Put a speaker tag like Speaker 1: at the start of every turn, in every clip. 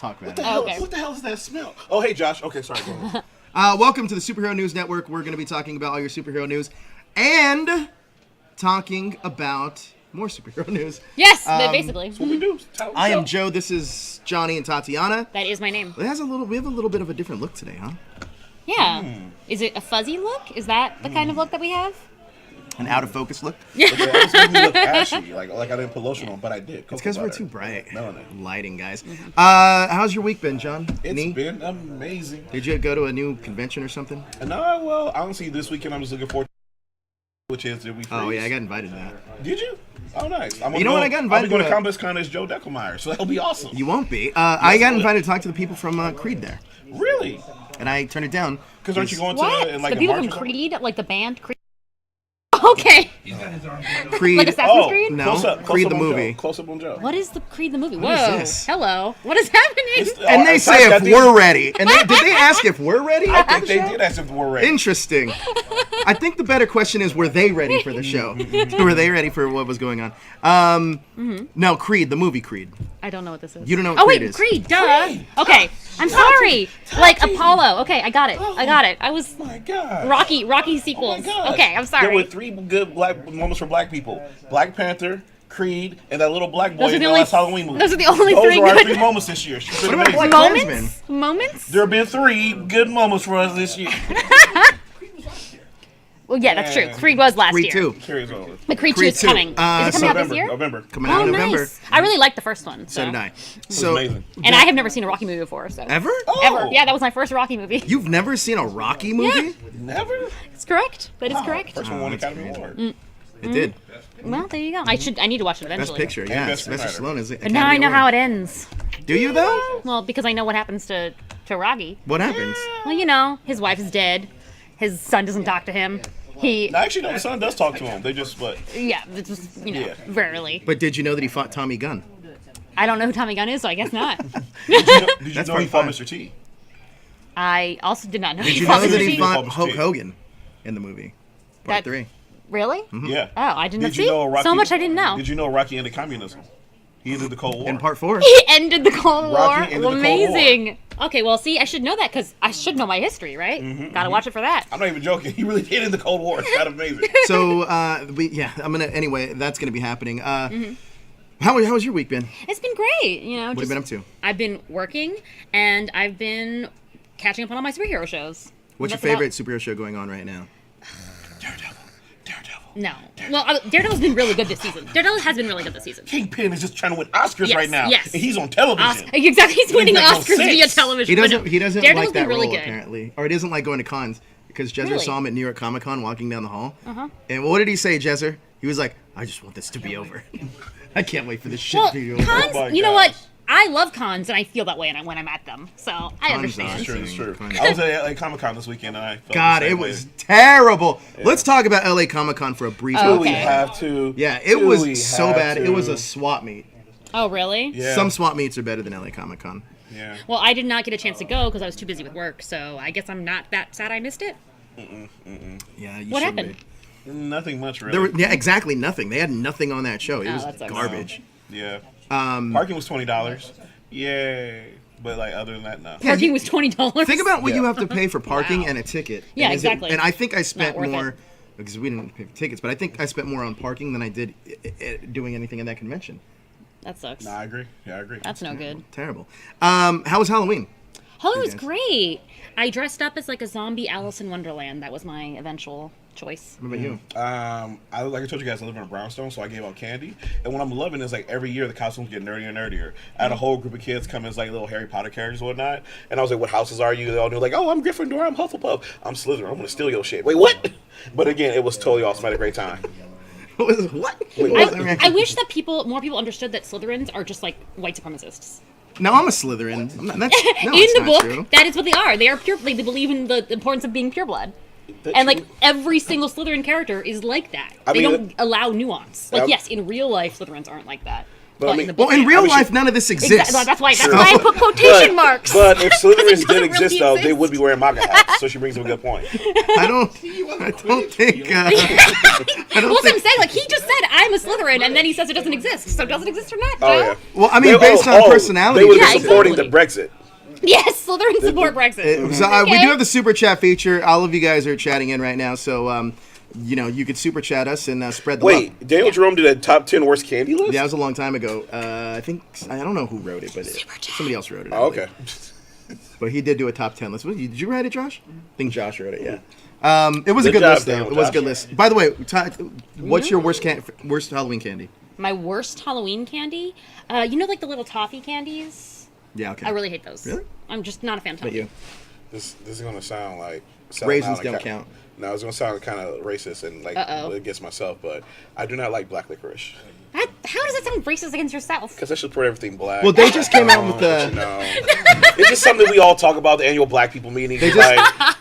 Speaker 1: talk about
Speaker 2: What the
Speaker 1: it.
Speaker 2: hell?
Speaker 3: Okay.
Speaker 2: What the hell is that smell? Oh, hey, Josh. Okay, sorry. Go ahead.
Speaker 1: Welcome to the Superhero News Network. We're going to be talking about all your superhero news and talking about more superhero news.
Speaker 3: Yes, basically.
Speaker 2: That's what we do.
Speaker 1: I am Joe. This is Johnny and Tatiana.
Speaker 3: That is my name.
Speaker 1: We have a little bit of a different look today, huh?
Speaker 3: Yeah. Is it a fuzzy look? Is that the kind of look that we have?
Speaker 1: An out of focus look.
Speaker 2: Okay, I was making me look ashy, like I didn't put lotion on, but I did.
Speaker 1: It's because we're too bright.
Speaker 2: Melanin.
Speaker 1: Lighting, guys. How's your week been, John?
Speaker 2: It's been amazing.
Speaker 1: Did you go to a new convention or something?
Speaker 2: No, well, honestly, this weekend I'm just looking forward to, which is Did We Freeze?
Speaker 1: Oh yeah, I got invited to that.
Speaker 2: Did you? Oh, nice.
Speaker 1: You know what? I got invited
Speaker 2: to
Speaker 1: to
Speaker 2: Comics Con as Joe Deckelmeyer, so that'll be awesome.
Speaker 1: You won't be. I got invited to talk to the people from Creed there,
Speaker 2: Really?
Speaker 1: and I turned it down.
Speaker 2: Because aren't you going
Speaker 3: What?
Speaker 2: to like
Speaker 3: the
Speaker 2: a
Speaker 3: people
Speaker 2: march
Speaker 3: from
Speaker 2: or something?
Speaker 3: Creed, like the band Creed? Okay.
Speaker 1: Creed.
Speaker 3: Like Assassin's Creed?
Speaker 1: No,
Speaker 2: Close up
Speaker 1: Creed the
Speaker 2: on
Speaker 1: movie.
Speaker 2: Joe. Close up on Joe.
Speaker 3: What is the Creed the movie?
Speaker 1: What is
Speaker 3: Whoa.
Speaker 1: this?
Speaker 3: Hello. What is happening?
Speaker 1: And they say if we're ready. And did they ask if we're ready?
Speaker 2: I think they did ask if we're ready.
Speaker 1: Interesting. I think the better question is, were they ready for the show? Were they ready for what was going on? No, Creed, the movie Creed.
Speaker 3: I don't know what this is.
Speaker 1: You don't know what
Speaker 3: Oh,
Speaker 1: Creed
Speaker 3: wait,
Speaker 1: is.
Speaker 3: Creed, duh. Okay, I'm sorry. Like Apollo. Okay, I got it. I was
Speaker 2: Oh my God.
Speaker 3: Rocky
Speaker 2: Oh
Speaker 3: sequels.
Speaker 2: my God.
Speaker 3: Okay, I'm sorry.
Speaker 2: There were 3 good black moments for black people: Black Panther, Creed, and that little black boy
Speaker 3: Those are
Speaker 2: in
Speaker 3: the
Speaker 2: the
Speaker 3: only-
Speaker 2: last Halloween movie.
Speaker 3: those are the only
Speaker 2: Those
Speaker 3: 3
Speaker 2: were our
Speaker 3: good
Speaker 2: 3 moments this year. She's
Speaker 1: What about
Speaker 2: amazing.
Speaker 1: Black Klansman?
Speaker 3: Moments?
Speaker 2: There have been 3 good moments for us this year.
Speaker 3: Well, yeah, that's true.
Speaker 2: And
Speaker 3: Creed was last
Speaker 1: Creed
Speaker 3: year.
Speaker 1: 2.
Speaker 2: Series over.
Speaker 3: But Creed 2
Speaker 1: Creed
Speaker 3: is
Speaker 1: 2.
Speaker 3: coming. Is it coming out this year?
Speaker 2: November.
Speaker 1: Coming out
Speaker 3: Oh,
Speaker 1: in November.
Speaker 3: nice. I really liked the first one.
Speaker 1: So did I.
Speaker 2: It's
Speaker 1: So,
Speaker 2: amazing.
Speaker 3: And I have never seen a Rocky movie before, so.
Speaker 1: ever?
Speaker 2: Oh,
Speaker 3: Ever. Yeah, that was my first Rocky movie.
Speaker 1: You've never seen a Rocky movie?
Speaker 3: Yeah.
Speaker 2: Never?
Speaker 3: That's correct. That is correct.
Speaker 2: First one won Academy Award.
Speaker 1: It did.
Speaker 3: Well, there you go. I need to watch it
Speaker 1: Best
Speaker 3: eventually.
Speaker 1: picture, yeah.
Speaker 2: Best
Speaker 1: Sylvester
Speaker 2: Screenwriter.
Speaker 1: Stallone is it.
Speaker 3: But now I know how it ends.
Speaker 1: Do you, though?
Speaker 3: Well, because I know what happens to Rocky.
Speaker 1: What happens?
Speaker 3: Well, you know, his wife is dead. His son doesn't talk to him.
Speaker 2: Actually, no, the son does talk to him. They just,
Speaker 3: Yeah, it's just,
Speaker 2: Yeah.
Speaker 3: rarely.
Speaker 1: But did you know that he fought Tommy Gunn?
Speaker 3: I don't know who Tommy Gunn is, so I guess not.
Speaker 2: Did you
Speaker 1: That's
Speaker 2: know he
Speaker 1: part
Speaker 2: fought
Speaker 1: five.
Speaker 2: Mr. T?
Speaker 3: I also did not know.
Speaker 1: Did
Speaker 3: he
Speaker 1: you
Speaker 3: fought
Speaker 1: know that
Speaker 3: Mr.
Speaker 1: he
Speaker 3: T.
Speaker 1: fought
Speaker 2: Mr.
Speaker 1: Hulk
Speaker 2: T.
Speaker 1: Hogan in the movie? Part
Speaker 3: That-
Speaker 1: 3.
Speaker 3: Really?
Speaker 2: Yeah.
Speaker 3: Oh, I didn't
Speaker 2: Did
Speaker 3: see.
Speaker 2: you know Rocky,
Speaker 3: So much I didn't know.
Speaker 2: Did you know Rocky ended communism? He ended the Cold War.
Speaker 1: In part 4.
Speaker 3: He ended the Cold War.
Speaker 2: Rocky ended the Cold
Speaker 3: Amazing. Okay, well, see, I should know that because I should know my history, right? Gotta watch it for that.
Speaker 2: I'm not even joking. He really did end the Cold War. It's kind of amazing.
Speaker 1: So, anyway, that's gonna be happening. How has your week been?
Speaker 3: It's been great. You know,
Speaker 1: What have you been up to?
Speaker 3: I've been working and I've been catching up on all my superhero shows.
Speaker 1: What's your
Speaker 3: That's about-
Speaker 1: favorite superhero show going on right now?
Speaker 2: Daredevil.
Speaker 3: No. Well, Daredevil's been really good this season. Daredevil has been really good this season.
Speaker 2: Kingpin is just trying to win Oscars
Speaker 3: Yes,
Speaker 2: right now.
Speaker 3: yes.
Speaker 2: And he's on television.
Speaker 3: Exactly, he's winning
Speaker 2: makes no
Speaker 3: Oscars via
Speaker 2: sense.
Speaker 3: television.
Speaker 1: He doesn't
Speaker 3: Daredevil's
Speaker 1: like that
Speaker 3: been really
Speaker 1: role
Speaker 3: good.
Speaker 1: apparently, or he doesn't like going to cons because Jezzer
Speaker 3: Really?
Speaker 1: saw him at New York Comic Con walking down the hall. And what did he say, Jezzer? He was like, "I just want this to be over. I can't wait for this shit
Speaker 3: Well,
Speaker 1: to be over."
Speaker 3: cons,
Speaker 2: Oh my
Speaker 3: you know
Speaker 2: gosh.
Speaker 3: what? I love cons, and I feel that way when I'm at them. So I understand.
Speaker 1: are-
Speaker 2: Sure, it's true.
Speaker 1: Fine.
Speaker 2: I was at LA Comic Con this weekend and I felt
Speaker 1: God,
Speaker 2: the
Speaker 1: it
Speaker 2: same
Speaker 1: was
Speaker 2: way.
Speaker 1: terrible. Let's talk about LA Comic Con for a brief
Speaker 3: Oh,
Speaker 2: Do we
Speaker 3: okay.
Speaker 2: have to?
Speaker 1: Yeah, it
Speaker 2: Do we
Speaker 1: was so
Speaker 2: have
Speaker 1: bad.
Speaker 2: to?
Speaker 1: It was a swap meet.
Speaker 3: Oh, really?
Speaker 2: Yeah.
Speaker 1: Some swap meets are better than LA Comic Con.
Speaker 2: Yeah.
Speaker 3: Well, I did not get a chance to go because I was too busy with work. So I guess I'm not that sad I missed it.
Speaker 1: Yeah, you
Speaker 3: What
Speaker 1: shouldn't
Speaker 3: happened?
Speaker 1: be.
Speaker 2: Nothing much really.
Speaker 1: There were, yeah, exactly nothing. They had nothing on that show. It
Speaker 3: Oh,
Speaker 1: was
Speaker 3: that sucks.
Speaker 1: garbage.
Speaker 2: Yeah. Parking was $20. Yay. But like other than that, no.
Speaker 1: Yeah,
Speaker 3: Parking
Speaker 1: you-
Speaker 3: was $20.
Speaker 1: Think about what
Speaker 2: Yeah.
Speaker 1: you have to pay for parking
Speaker 3: Wow.
Speaker 1: and a ticket.
Speaker 3: Yeah,
Speaker 1: And is it-
Speaker 3: exactly.
Speaker 1: and I think I spent
Speaker 3: worth
Speaker 1: more
Speaker 3: it.
Speaker 1: because we didn't pay for tickets, but I think I spent more on parking than I did doing anything in that convention.
Speaker 3: That sucks.
Speaker 2: No, I agree. Yeah, I agree.
Speaker 3: That's no good.
Speaker 1: Terrible. How was Halloween?
Speaker 3: Halloween was
Speaker 1: guys?
Speaker 3: great. I dressed up as like a zombie Alice in Wonderland. That was my eventual choice.
Speaker 1: What about you?
Speaker 2: Like I told you guys, I live in a brownstone, so I gave out candy. And what I'm loving is like every year the costumes get nerdier and nerdier. I had a whole group of kids come as like little Harry Potter characters and whatnot. And I was like, "What houses are you?" They all knew like, "Oh, I'm Gryffindor, I'm Hufflepuff, I'm Slytherin. I'm gonna steal your shit." Wait, what? But again, it was totally awesome. I had a great time.
Speaker 1: What?
Speaker 2: Wait,
Speaker 3: I wish that more people understood that Slytherins are just like white supremacists.
Speaker 1: No, I'm a Slytherin. I'm not, that's, no,
Speaker 3: In
Speaker 1: it's
Speaker 3: the
Speaker 1: not
Speaker 3: book,
Speaker 1: true.
Speaker 3: that is what they are. They are pure. They believe in the importance of being pureblood. And like every single Slytherin character is like that.
Speaker 2: I
Speaker 3: They
Speaker 2: mean,
Speaker 3: don't allow nuance. Like
Speaker 2: Yeah.
Speaker 3: yes, in real life, Slytherins aren't like that.
Speaker 2: But I mean,
Speaker 3: in the book,
Speaker 1: Well, in
Speaker 3: yeah.
Speaker 1: real
Speaker 2: I mean,
Speaker 1: life, none of this exists.
Speaker 3: That's why
Speaker 2: Sure.
Speaker 3: I put quotation marks.
Speaker 2: But if Slytherins
Speaker 3: doesn't
Speaker 2: did exist,
Speaker 3: really
Speaker 2: though, they
Speaker 3: exist.
Speaker 2: would be wearing MAGA hats. So she brings up a good point.
Speaker 1: I don't think. I don't
Speaker 3: Well,
Speaker 1: think.
Speaker 3: I'm saying, like, he just said, I'm a Slytherin, and then he says it doesn't exist. So does it exist or not, Joe?
Speaker 2: Oh yeah.
Speaker 1: Well, I mean, based on personality.
Speaker 2: they would
Speaker 3: Yeah,
Speaker 2: be supporting
Speaker 3: exactly.
Speaker 2: the Brexit.
Speaker 3: Yes, Slytherin support Brexit.
Speaker 1: So, we
Speaker 3: Okay.
Speaker 1: do have the super chat feature. All of you guys are chatting in right now, so you could super chat us and spread the love.
Speaker 2: Wait, Daniel Jerome did a top 10 worst candy list?
Speaker 1: Yeah, that was a long time ago. I don't know who wrote it, but somebody else wrote it. I
Speaker 2: Oh,
Speaker 1: believe.
Speaker 2: okay.
Speaker 1: But he did do a top 10 list. Did you write it, Josh? I think Josh wrote it. Yeah. It was a
Speaker 2: Good
Speaker 1: good
Speaker 2: job,
Speaker 1: list, though.
Speaker 2: Daniel,
Speaker 1: It was a good
Speaker 2: Josh.
Speaker 1: list. By the way, what's your worst Halloween candy?
Speaker 3: My worst Halloween candy? Like the little toffee candies?
Speaker 1: Yeah. Okay.
Speaker 3: I really hate those.
Speaker 1: Really?
Speaker 3: I'm just not a fan of
Speaker 1: But
Speaker 3: toffee.
Speaker 1: you.
Speaker 2: This is going to sound like...
Speaker 1: Raisins don't count.
Speaker 2: No, it's going to sound kind of racist and like against myself, but I do not like black licorice.
Speaker 3: How does that sound racist against yourself?
Speaker 2: Because I should support everything black.
Speaker 1: Well, they just came out with the.
Speaker 2: It's just something we all talk about, the annual black people meeting. Like,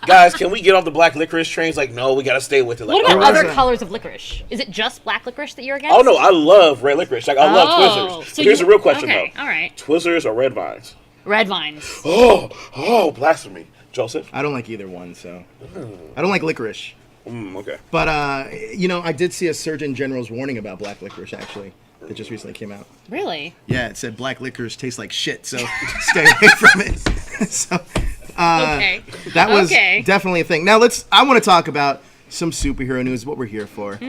Speaker 2: guys, can we get off the black licorice trains? Like, no, we got to stay with it. Like,
Speaker 3: What about
Speaker 1: was
Speaker 3: other
Speaker 1: a-
Speaker 3: colors of licorice? Is it just black licorice that you're against?
Speaker 2: oh, no, I love red licorice. Like, I love Twizzlers.
Speaker 3: So
Speaker 2: But here's the real question,
Speaker 3: okay,
Speaker 2: though.
Speaker 3: all right.
Speaker 2: Twizzlers or red vines?
Speaker 3: Red vines.
Speaker 2: Oh, blasphemy. Joseph?
Speaker 1: I don't like either one, so. I don't like licorice.
Speaker 2: Okay.
Speaker 1: But, I did see a Surgeon General's warning about black licorice, actually. That just recently came out.
Speaker 3: Really?
Speaker 1: Yeah, it said black licorice tastes like shit, so stay away from it. So,
Speaker 3: Okay.
Speaker 1: that was
Speaker 3: Okay.
Speaker 1: definitely a thing. Now I want to talk about some superhero news, what we're here for.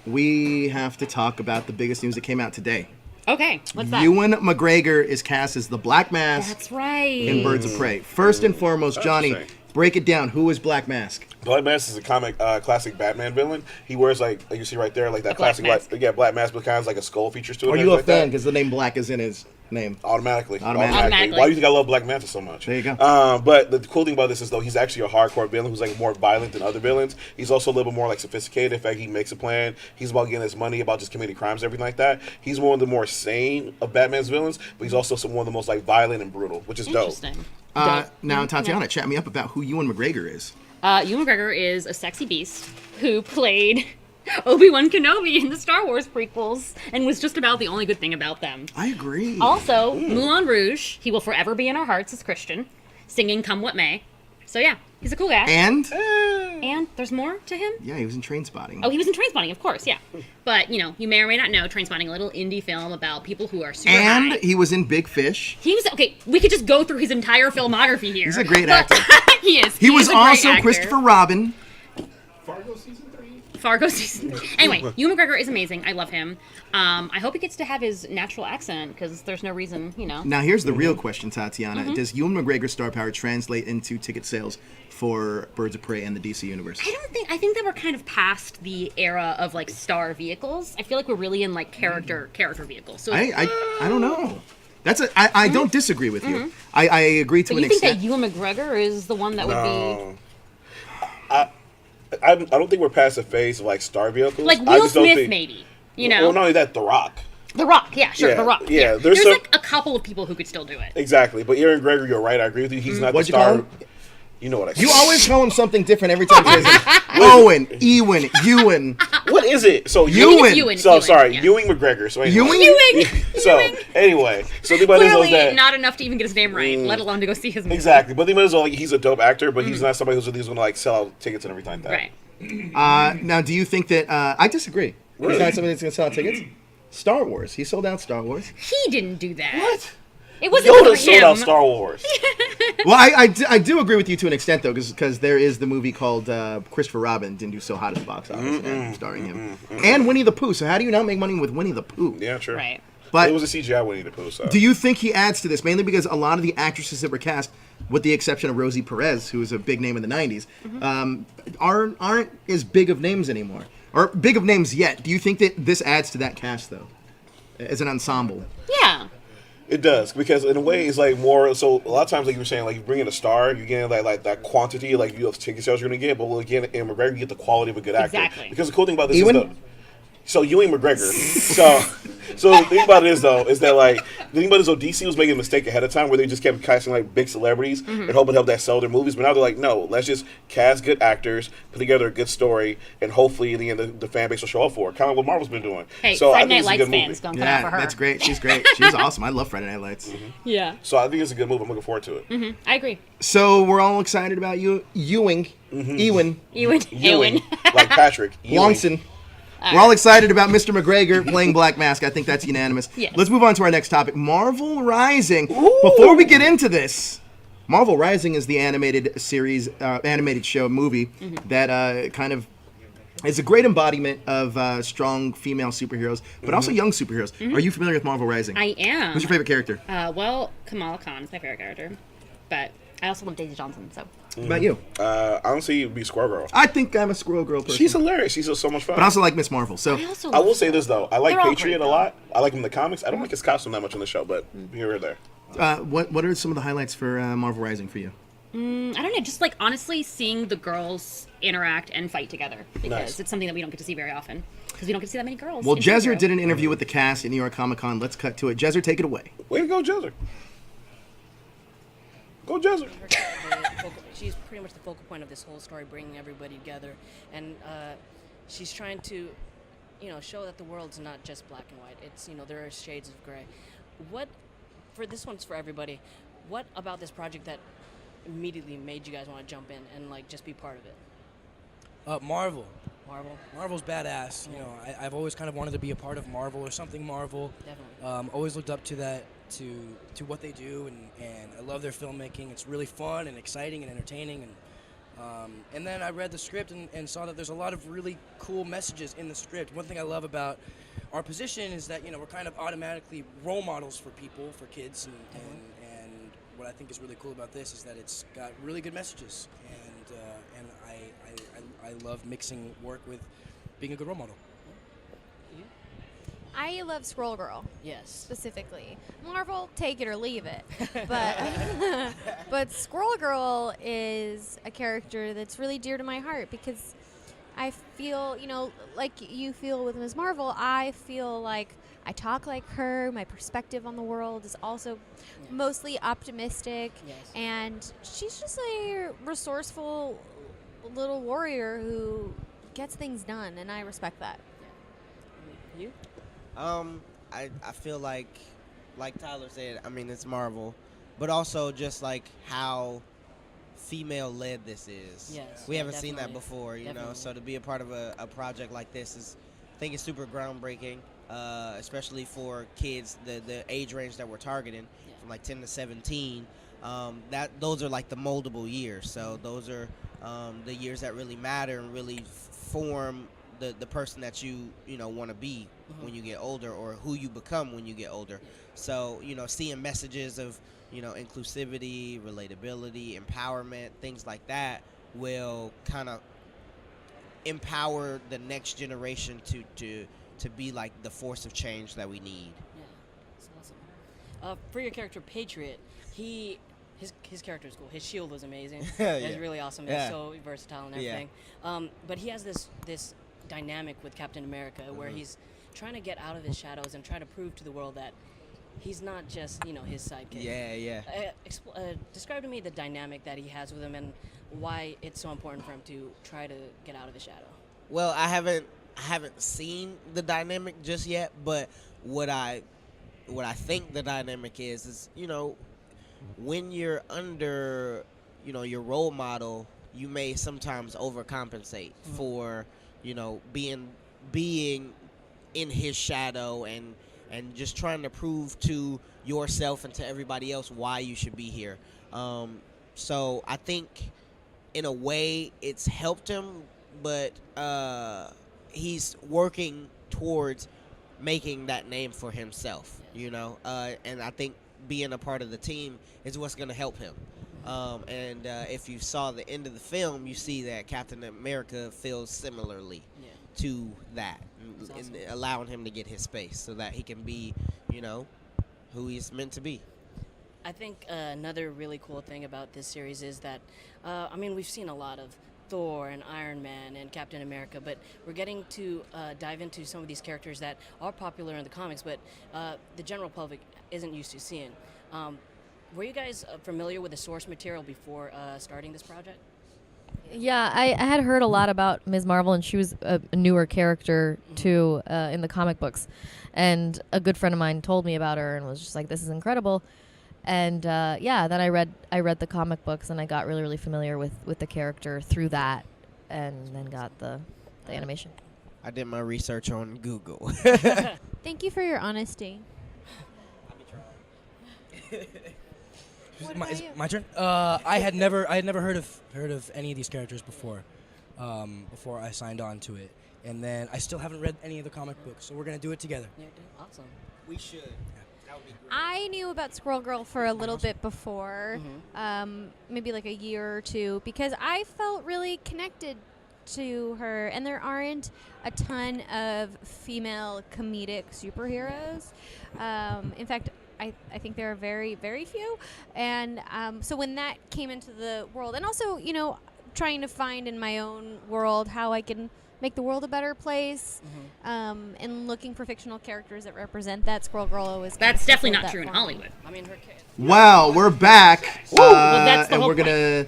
Speaker 1: We have to talk about the biggest news that came out today.
Speaker 3: Okay. What's that?
Speaker 1: Ewan McGregor is cast as the Black Mask
Speaker 3: That's right.
Speaker 1: in Birds of Prey. First and foremost, Johnny,
Speaker 2: Interesting.
Speaker 1: break it down. Who is Black Mask?
Speaker 2: Black Mask is a comic, classic Batman villain. He wears, like you see right there, like that
Speaker 3: A black
Speaker 2: classic,
Speaker 3: mask.
Speaker 2: black mask, but kind of like a skull features to it.
Speaker 1: Are
Speaker 2: and
Speaker 1: you a
Speaker 2: everything like
Speaker 1: fan
Speaker 2: that.
Speaker 1: because the name Black is in his name?
Speaker 2: Automatically.
Speaker 3: Automatically.
Speaker 2: Why do you think I love Black Manta so much?
Speaker 1: There you go.
Speaker 2: But the cool thing about this is, though, he's actually a hardcore villain who's like more violent than other villains. He's also a little bit more like sophisticated. In fact, he makes a plan. He's about getting his money, about just committing crimes, everything like that. He's one of the more sane of Batman's villains, but he's also one of the most like violent and brutal, which is dope.
Speaker 3: Interesting.
Speaker 1: Now, Tatiana, chat me up about who Ewan McGregor is.
Speaker 3: Ewan McGregor is a sexy beast who played Obi-Wan Kenobi in the Star Wars prequels and was just about the only good thing about them.
Speaker 1: I agree.
Speaker 3: Also, Moulin Rouge, he will forever be in our hearts as Christian, singing Come What May. So yeah, he's a cool guy.
Speaker 1: And
Speaker 3: And there's more to him?
Speaker 1: yeah, he was in Trainspotting.
Speaker 3: Oh, he was in Trainspotting, of course, yeah. But, you may or may not know Trainspotting, a little indie film about people who are super
Speaker 1: And
Speaker 3: high.
Speaker 1: he was in Big Fish.
Speaker 3: He was, okay, we could just go through his entire filmography here.
Speaker 1: He's a great
Speaker 3: But-
Speaker 1: actor.
Speaker 3: he is.
Speaker 1: He was
Speaker 3: is a great
Speaker 1: also
Speaker 3: actor.
Speaker 1: Christopher Robin.
Speaker 3: Fargo season 3. Anyway, Ewan McGregor is amazing. I love him. I hope he gets to have his natural accent because there's no reason,
Speaker 1: Now, here's the real question, Tatiana.
Speaker 3: Mm-hmm.
Speaker 1: Does Ewan McGregor's star power translate into ticket sales for Birds of Prey and the DC Universe?
Speaker 3: I think that we're kind of past the era of like star vehicles. I feel like we're really in like character vehicles. So
Speaker 1: I don't know. I don't disagree with you. I agree to
Speaker 3: but
Speaker 1: an
Speaker 3: you think
Speaker 1: extent.
Speaker 3: that Ewan McGregor is the one that would
Speaker 2: No. I don't think we're past the phase of like star vehicles.
Speaker 3: be like
Speaker 2: I
Speaker 3: Will
Speaker 2: just don't
Speaker 3: Smith,
Speaker 2: think,
Speaker 3: maybe.
Speaker 2: Well, not only that, The Rock.
Speaker 3: The Rock, yeah, sure,
Speaker 2: Yeah,
Speaker 3: The Rock.
Speaker 2: yeah,
Speaker 3: Yeah,
Speaker 2: there's
Speaker 3: there's
Speaker 2: some-
Speaker 3: like a couple of people who could still do it.
Speaker 2: Exactly, but Aaron Gregory, you're right. I agree with you. He's not
Speaker 1: What'd
Speaker 2: the
Speaker 1: you call
Speaker 2: star.
Speaker 1: him?
Speaker 2: You know what I said.
Speaker 1: You always call him something different every time. He says it. Owen, Ewan, Ewan.
Speaker 2: What is it? So
Speaker 1: Ewan.
Speaker 3: Ewan.
Speaker 2: So sorry,
Speaker 3: yeah.
Speaker 2: Ewing McGregor. So anyway.
Speaker 1: Ewing?
Speaker 2: So anyway, so anybody knows
Speaker 3: Clearly
Speaker 2: that.
Speaker 3: not enough to even get his name right, let alone to go see his movie.
Speaker 2: Exactly, but the might as well, like, he's a dope actor, but he's not somebody who's going to like sell out tickets and everything like that.
Speaker 3: Right.
Speaker 1: Now, do you think that... I disagree. He's not somebody that's going to sell out tickets. Star Wars. He sold out Star Wars.
Speaker 3: He didn't do that.
Speaker 2: What?
Speaker 3: It wasn't
Speaker 2: Yoda
Speaker 3: for
Speaker 2: sold
Speaker 3: him.
Speaker 2: out Star Wars.
Speaker 1: Well, I do agree with you to an extent, though, because there is the movie called Christopher Robin didn't do so hot at the box office, and starring him. And Winnie the Pooh. So how do you not make money with Winnie the Pooh?
Speaker 2: Yeah, true.
Speaker 3: Right.
Speaker 1: But
Speaker 2: it was a CGI Winnie the Pooh. So.
Speaker 1: do you think he adds to this? Mainly because a lot of the actresses that were cast, with the exception of Rosie Perez, who was a big name in the 90s, aren't as big of names anymore. Or big of names yet. Do you think that this adds to that cast, though? As an ensemble?
Speaker 3: Yeah.
Speaker 2: It does, because in a way it's like more. So a lot of times, like you were saying, like you bring in a star, you're getting like that quantity, like you have ticket sales you're gonna get. But again, in McGregor, you get the quality of a good actor.
Speaker 3: Exactly.
Speaker 2: Because the cool thing about this
Speaker 1: Ewan?
Speaker 2: is So Ewing McGregor. So the thing about it is though, is that like the thing about it is though, DC was making a mistake ahead of time where they just kept casting like big celebrities and hoping to help that sell their movies. But now they're like, no, let's just cast good actors, put together a good story, and hopefully in the end the fan base will show up for it. Kind of what Marvel's been doing.
Speaker 3: Hey,
Speaker 2: so I
Speaker 3: Friday
Speaker 2: think
Speaker 3: Night
Speaker 2: it's a
Speaker 3: Lights
Speaker 2: good
Speaker 3: fans
Speaker 2: movie.
Speaker 3: don't come out for her.
Speaker 1: That's great. She's great. She's awesome. I love Friday Night Lights.
Speaker 3: Yeah.
Speaker 2: So I think it's a good movie. I'm looking forward to it.
Speaker 3: I agree.
Speaker 1: So we're all excited about Ewing, Ewan,
Speaker 3: Ewan.
Speaker 2: Like Patrick. Ewing.
Speaker 1: Longson. We're all excited about Mr. McGregor playing Black Mask. I think that's unanimous.
Speaker 3: Yes.
Speaker 1: Let's move on to our next topic, Marvel Rising. Before we get into this, Marvel Rising is the animated series, animated show movie that kind of is a great embodiment of strong female superheroes, but also young superheroes. Are you familiar with Marvel Rising?
Speaker 3: I am.
Speaker 1: Who's your favorite character?
Speaker 3: Well, Kamala Khan is my favorite character, but I also love Daisy Johnson. So.
Speaker 1: What about you?
Speaker 2: Honestly, it'd be Squirrel Girl.
Speaker 1: I think I'm a Squirrel Girl person.
Speaker 2: She's hilarious. She's just so much fun.
Speaker 1: But I also like Miss Marvel. So
Speaker 2: I will say this though, I like
Speaker 3: They're all
Speaker 2: Patriot
Speaker 3: great,
Speaker 2: a lot. I like him in the comics. I don't like his costume that much on the show, but here or there.
Speaker 1: what are some of the highlights for Marvel Rising for you?
Speaker 3: I don't know, just like honestly seeing the girls interact and fight together because
Speaker 2: Nice.
Speaker 3: it's something that we don't get to see very often because we don't get to see that many girls.
Speaker 1: Well,
Speaker 3: in
Speaker 1: Jezzer
Speaker 3: superhero.
Speaker 1: did an interview with the cast at New York Comic Con. Let's cut to it. Jezzer, take it away.
Speaker 2: Way to go, Jezzer. Go, Jezzer.
Speaker 4: She's pretty much the focal point of this whole story, bringing everybody together, and she's trying to, show that the world's not just black and white. It's there are shades of gray. For this one's for everybody. What about this project that immediately made you guys want to jump in and like just be part of it?
Speaker 5: Marvel.
Speaker 4: Marvel.
Speaker 5: Marvel's badass. I've always kind of wanted to be a part of Marvel or something Marvel.
Speaker 4: Definitely.
Speaker 5: Always looked up to that, to what they do, and I love their filmmaking. It's really fun and exciting and entertaining. And then I read the script and saw that there's a lot of really cool messages in the script. One thing I love about our position is that we're kind of automatically role models for people, for kids, and what I think is really cool about this is that it's got really good messages, and I love mixing work with being a good role model.
Speaker 6: I love Squirrel Girl
Speaker 4: Yes.
Speaker 6: specifically. Marvel, take it or leave it. But Squirrel Girl is a character that's really dear to my heart because I feel, like you feel with Ms. Marvel, I feel like I talk like her. My perspective on the world is also mostly optimistic.
Speaker 4: Yes.
Speaker 6: And she's just a resourceful little warrior who gets things done, and I respect that.
Speaker 4: You?
Speaker 7: I feel like Tyler said, I mean, it's Marvel, but also just like how female-led this is.
Speaker 4: Yes.
Speaker 7: We
Speaker 4: Yeah,
Speaker 7: haven't seen that
Speaker 4: definitely.
Speaker 7: before,
Speaker 4: Definitely.
Speaker 7: so to be a part of a project like this is, I think it's super groundbreaking, especially for kids, the age range that we're targeting, from like 10 to 17. Those are like the moldable years, so those are the years that really matter and really form the person that you want to be when you get older, or who you become when you get older. So seeing messages of inclusivity, relatability, empowerment, things like that will kind of empower the next generation to be like the force of change that we need.
Speaker 4: Yeah, that's awesome. For your character Patriot, his character is cool. His shield was amazing. It's really awesome.
Speaker 7: Yeah.
Speaker 4: It's so versatile and everything. But he has this dynamic with Captain America where he's trying to get out of his shadows and try to prove to the world that he's not just his sidekick.
Speaker 7: Yeah.
Speaker 4: Describe to me the dynamic that he has with him and why it's so important for him to try to get out of his shadow.
Speaker 7: Well, I haven't seen the dynamic just yet, but what I think the dynamic is when you're under your role model, you may sometimes overcompensate for being in his shadow and just trying to prove to yourself and to everybody else why you should be here. So I think in a way it's helped him, but he's working towards making that name for himself, and I think being a part of the team is what's going to help him. And if you saw the end of the film, you see that Captain America feels similarly to that, and allowing him to get his space so that he can be, who he's meant to be.
Speaker 4: I think another really cool thing about this series is that, we've seen a lot of Thor and Iron Man and Captain America, but we're getting to dive into some of these characters that are popular in the comics, but the general public isn't used to seeing. Were you guys familiar with the source material before starting this project?
Speaker 8: Yeah, I had heard a lot about Ms. Marvel, and she was a newer character too in the comic books. And a good friend of mine told me about her and was just like, "This is incredible." And then I read the comic books, and I got really familiar with the character through that, and then got the animation.
Speaker 7: I did my research on Google.
Speaker 6: Thank you for your honesty. What about
Speaker 5: Is
Speaker 6: you?
Speaker 5: it my turn. I had never heard of any of these characters before I signed on to it, and then I still haven't read any of the comic books, so we're gonna do it together.
Speaker 4: Yeah, dude, awesome.
Speaker 7: We should. That would be great.
Speaker 6: I knew about Squirrel Girl for a little bit before, maybe like a year or two, because I felt really connected to her, and there aren't a ton of female comedic superheroes. In fact, I think there are very, very few. And so when that came into the world, and also, you know, trying to find in my own world how I can make the world a better place, and looking for fictional characters that represent that, Squirrel Girl always
Speaker 3: That's definitely
Speaker 6: fulfilled
Speaker 3: not
Speaker 6: that
Speaker 3: true in
Speaker 6: for me.
Speaker 3: Hollywood.
Speaker 4: I mean, her kid.
Speaker 1: Wow, we're back,
Speaker 3: Well, that's the
Speaker 1: and
Speaker 3: whole
Speaker 1: we're gonna